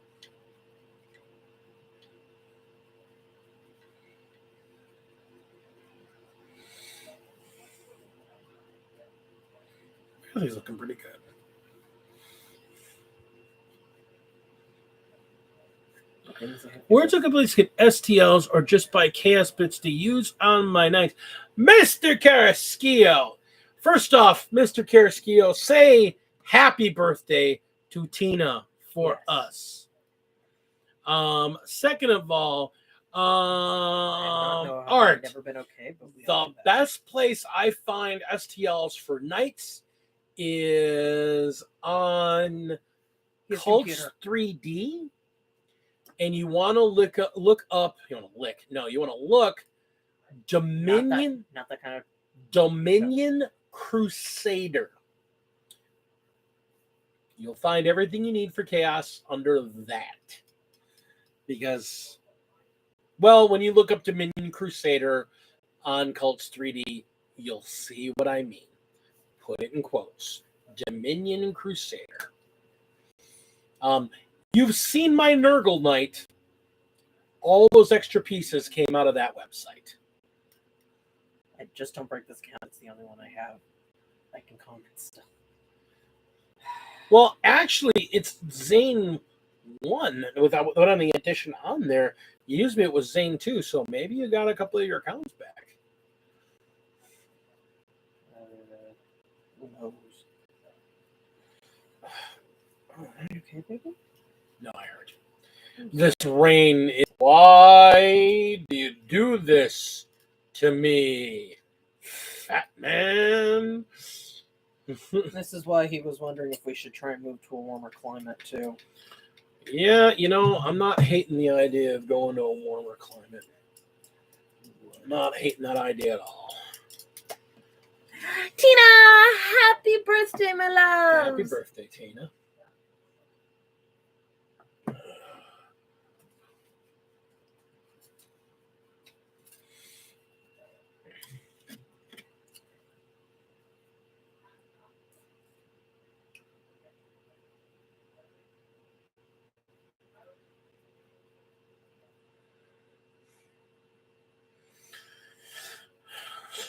He's looking pretty good. Words are complete skip STLs or just buy chaos bits to use on my night. Mr. Carrasquillo. First off, Mr. Carrasquillo, say happy birthday to Tina for us. Second of all, Art. Never been okay, but The best place I find STLs for nights is on Cults 3D. And you want to look up. You want to look Dominion. Not that kind of Dominion Crusader. You'll find everything you need for chaos under that. Because, well, when you look up Dominion Crusader on Cults 3D, you'll see what I mean. Put it in quotes. Dominion Crusader. You've seen my Nurgle night. All those extra pieces came out of that website. I just don't break this count. It's the only one I have. I can comment still. Well, actually, it's Zane 1 without any addition on there. You used me, it was Zane 2, so maybe you got a couple of your accounts back. Who knows? Are you okay, baby? No, I heard you. This rain is... Why do you do this to me, fat man? This is why he was wondering if we should try and move to a warmer climate too. Yeah, I'm not hating the idea of going to a warmer climate. Not hating that idea at all. Tina, happy birthday, my love! Happy birthday, Tina.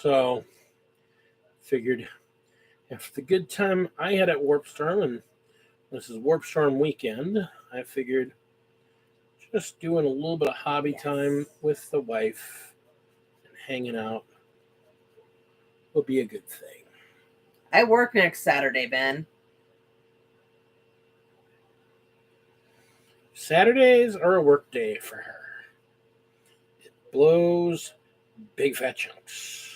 So, figured after the good time I had at Warpstorm, and this is Warpstorm weekend, I figured just doing a little bit of hobby time with the wife and hanging out will be a good thing. I work next Saturday, Ben. Saturdays are a work day for her. It blows big fat chunks.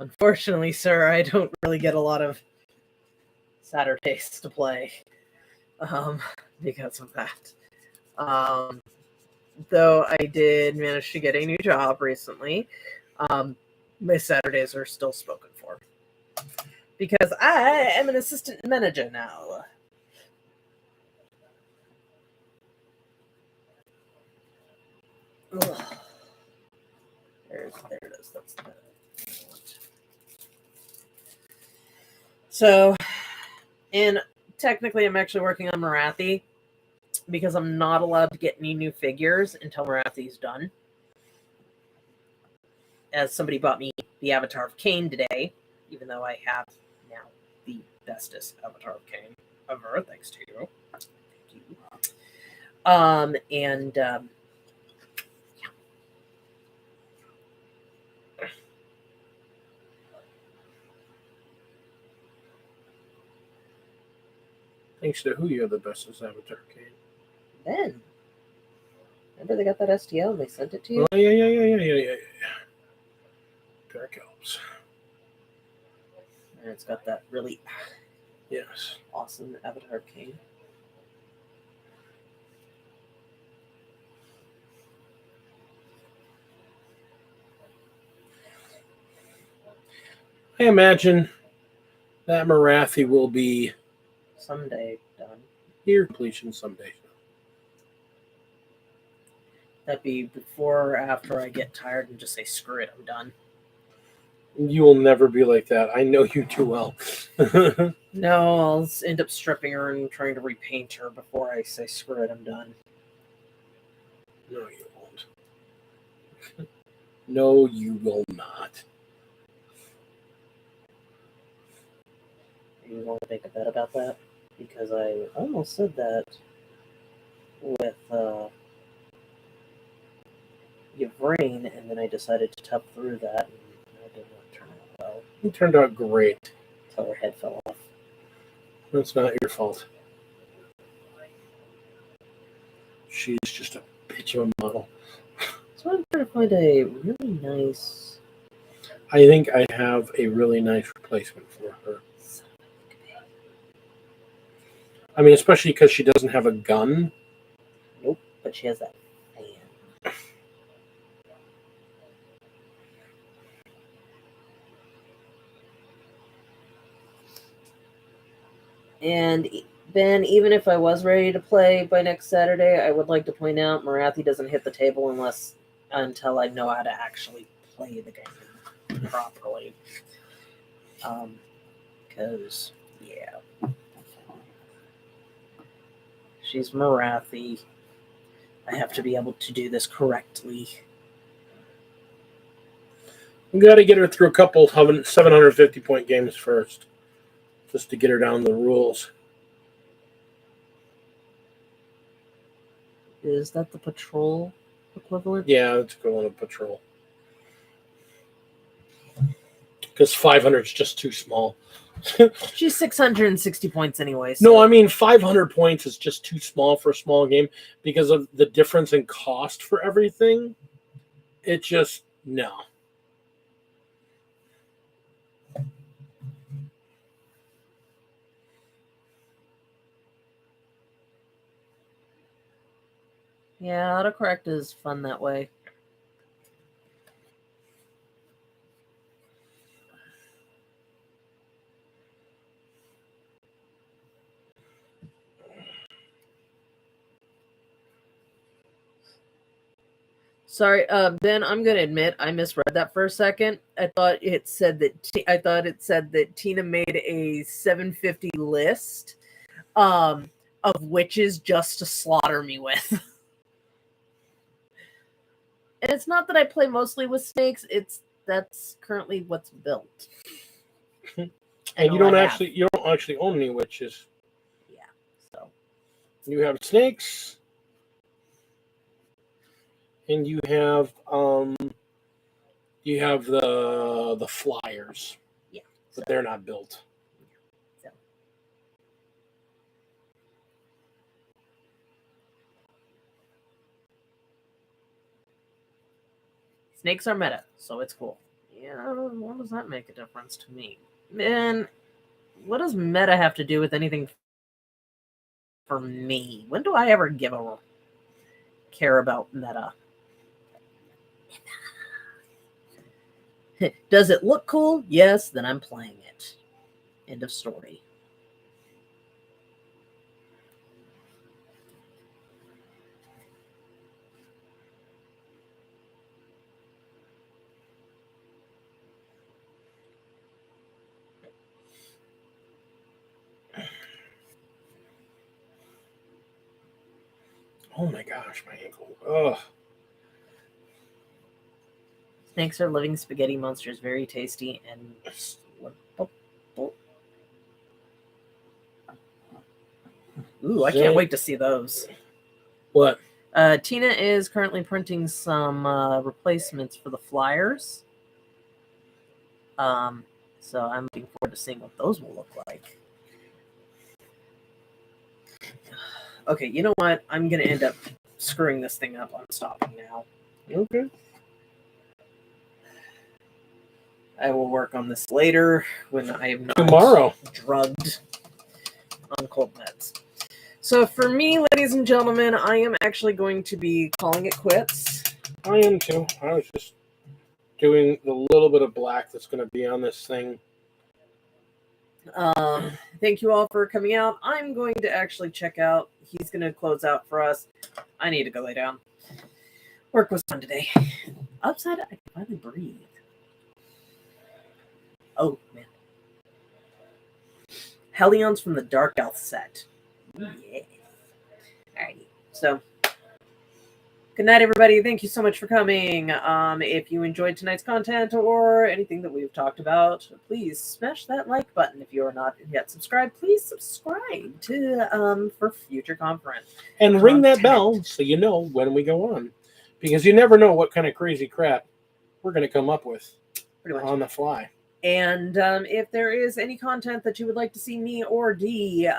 Unfortunately, sir, I don't really get a lot of Saturdays to play because of that. Though I did manage to get a new job recently, my Saturdays are still spoken for because I am an assistant manager now. Ugh. There it is. That's the one I want. So, and technically I'm actually working on Marathi because I'm not allowed to get any new figures until Marathi's done. As somebody bought me the Avatar of Cain today, even though I have now the bestest Avatar of Cain ever, thanks to you. Thank you. Thanks to who you're the bestest Avatar King. Ben, remember they got that STL and they sent it to you? Oh, yeah. Dark Elves. And it's got that really Yes. awesome Avatar King. I imagine that Marathi will be Someday done. near completion someday. That'd be before or after I get tired and just say, screw it, I'm done. You will never be like that. I know you too well. No, I'll end up stripping her and trying to repaint her before I say, screw it, I'm done. No, you won't. No, you will not. You want to make a bet about that? Because I almost said that with Yvrain, and then I decided to tap through that, and it did not turn out well. It turned out great. Until her head fell off. That's not your fault. She's just a bitch of a model. So I'm trying to find a really nice... I think I have a really nice replacement for her. I mean, especially because she doesn't have a gun. Nope, but she has that fan. And Ben, even if I was ready to play by next Saturday, I would like to point out Marathi doesn't hit the table until I know how to actually play the game properly. Because, yeah. She's Marathi. I have to be able to do this correctly. We got to get her through a couple 750-point games first, just to get her down the rules. Is that the patrol equivalent? Yeah, it's equivalent of patrol. Because 500 is just too small. She's 660 points anyway. So. No, I mean 500 points is just too small for a small game because of the difference in cost for everything. It just no. Yeah, autocorrect is fun that way. Sorry, Ben. I'm gonna admit I misread that for a second. I thought it said that Tina made a 750 list, of witches just to slaughter me with. And it's not that I play mostly with snakes. That's currently what's built. And you don't actually own any witches. Yeah. So you have snakes, and you have the flyers. Yeah. But they're not built. So. Snakes are meta, so it's cool. Yeah, what does that make a difference to me? Man, what does meta have to do with anything for me? When do I ever give a care about meta? Does it look cool? Yes, then I'm playing it. End of story. Oh my gosh, my ankle. Ugh. Snakes are living spaghetti monsters, very tasty and slurpable. Ooh, I can't wait to see those. What? Tina is currently printing some replacements for the flyers. So I'm looking forward to seeing what those will look like. Okay, you know what? I'm going to end up screwing this thing up. I'm stopping now. Okay. I will work on this later when I am not tomorrow drugged on cold meds. So for me, ladies and gentlemen, I am actually going to be calling it quits. I am too. I was just doing the little bit of black that's going to be on this thing. Thank you all for coming out. I'm going to actually check out. He's going to close out for us. I need to go lay down. Work was fun today. Upside, I can finally breathe. Oh, man. Helion's from the Dark Elf set. Yeah. Alrighty. So, good night, everybody. Thank you so much for coming. If you enjoyed tonight's content or anything that we've talked about, please smash that like button. If you are not yet subscribed, please subscribe to for future conference. And ring that bell so you know when we go on. Because you never know what kind of crazy crap we're going to come up with on the fly. And if there is any content that you would like to see me or Dee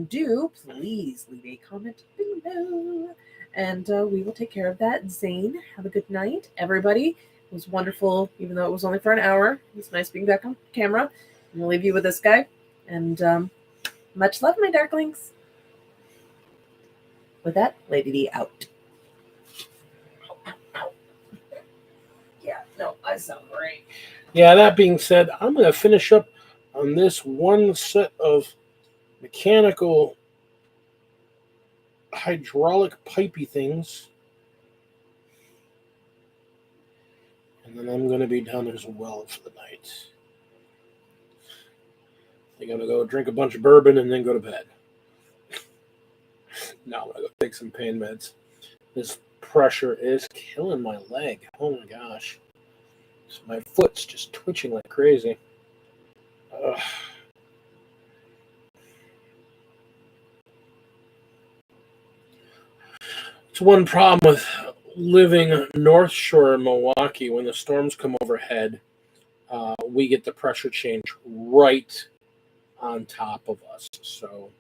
do, please leave a comment below. And we will take care of that. Zane, have a good night, everybody. It was wonderful, even though it was only for an hour. It's nice being back on camera. I'm going to leave you with this guy. And much love, my darklings. With that, Lady D out. Yeah, no, I sound great. Yeah, that being said, I'm going to finish up on this one set of mechanical hydraulic pipey things. And then I'm going to be done as well for the night. I'm going to go drink a bunch of bourbon and then go to bed. Now I'm going to go take some pain meds. This pressure is killing my leg. Oh my gosh. So my foot's just twitching like crazy. Ugh. It's one problem with living North Shore in Milwaukee. When the storms come overhead, we get the pressure change right on top of us. So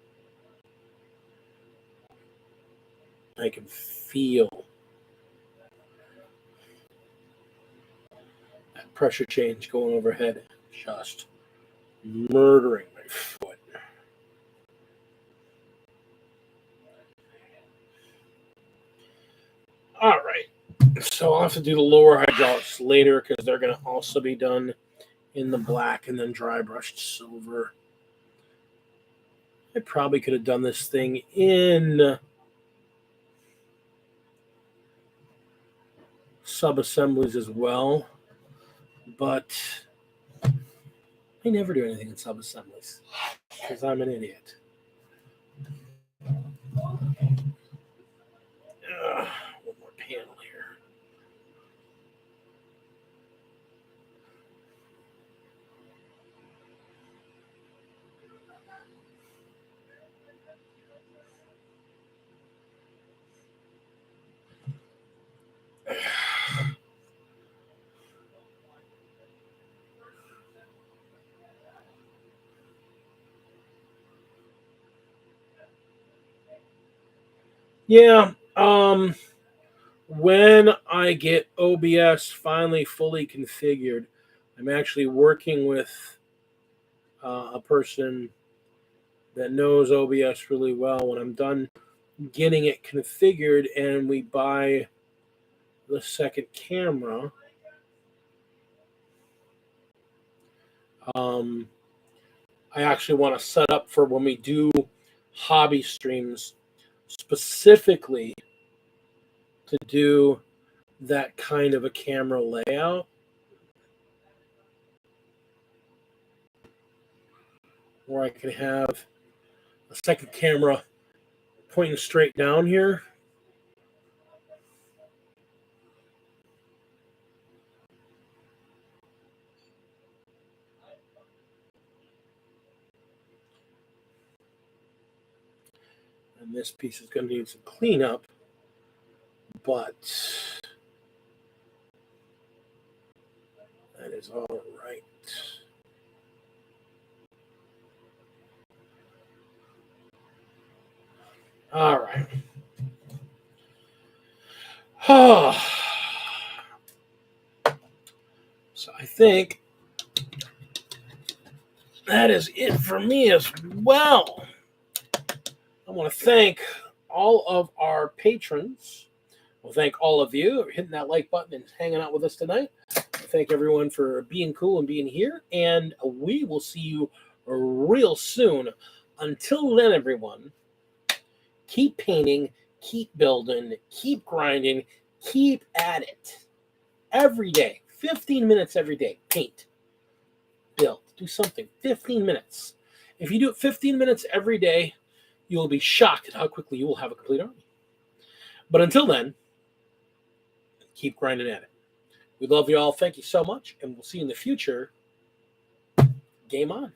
I can feel that pressure change going overhead, just murdering my foot. So I'll have to do the lower hydraulics later because they're going to also be done in the black and then dry brushed silver. I probably could have done this thing in sub-assemblies as well, but I never do anything in sub-assemblies because I'm an idiot. One more panel here. Yeah, when I get OBS finally fully configured, I'm actually working with a person that knows OBS really well. When I'm done getting it configured and we buy the second camera, I actually want to set up for when we do hobby streams specifically to do that kind of a camera layout. Where I can have a second camera pointing straight down here. And this piece is going to need some cleanup, but that is all right. All right. So I think that is it for me as well. I want to thank all of our patrons. Well, thank all of you for hitting that like button and hanging out with us tonight. Thank everyone for being cool and being here. And we will see you real soon. Until then, everyone, keep painting, keep building, keep grinding, keep at it. Every day, 15 minutes every day. Paint, build, do something. 15 minutes. If you do it 15 minutes every day, you will be shocked at how quickly you will have a complete army. But until then, keep grinding at it. We love you all. Thank you so much, and we'll see you in the future. Game on.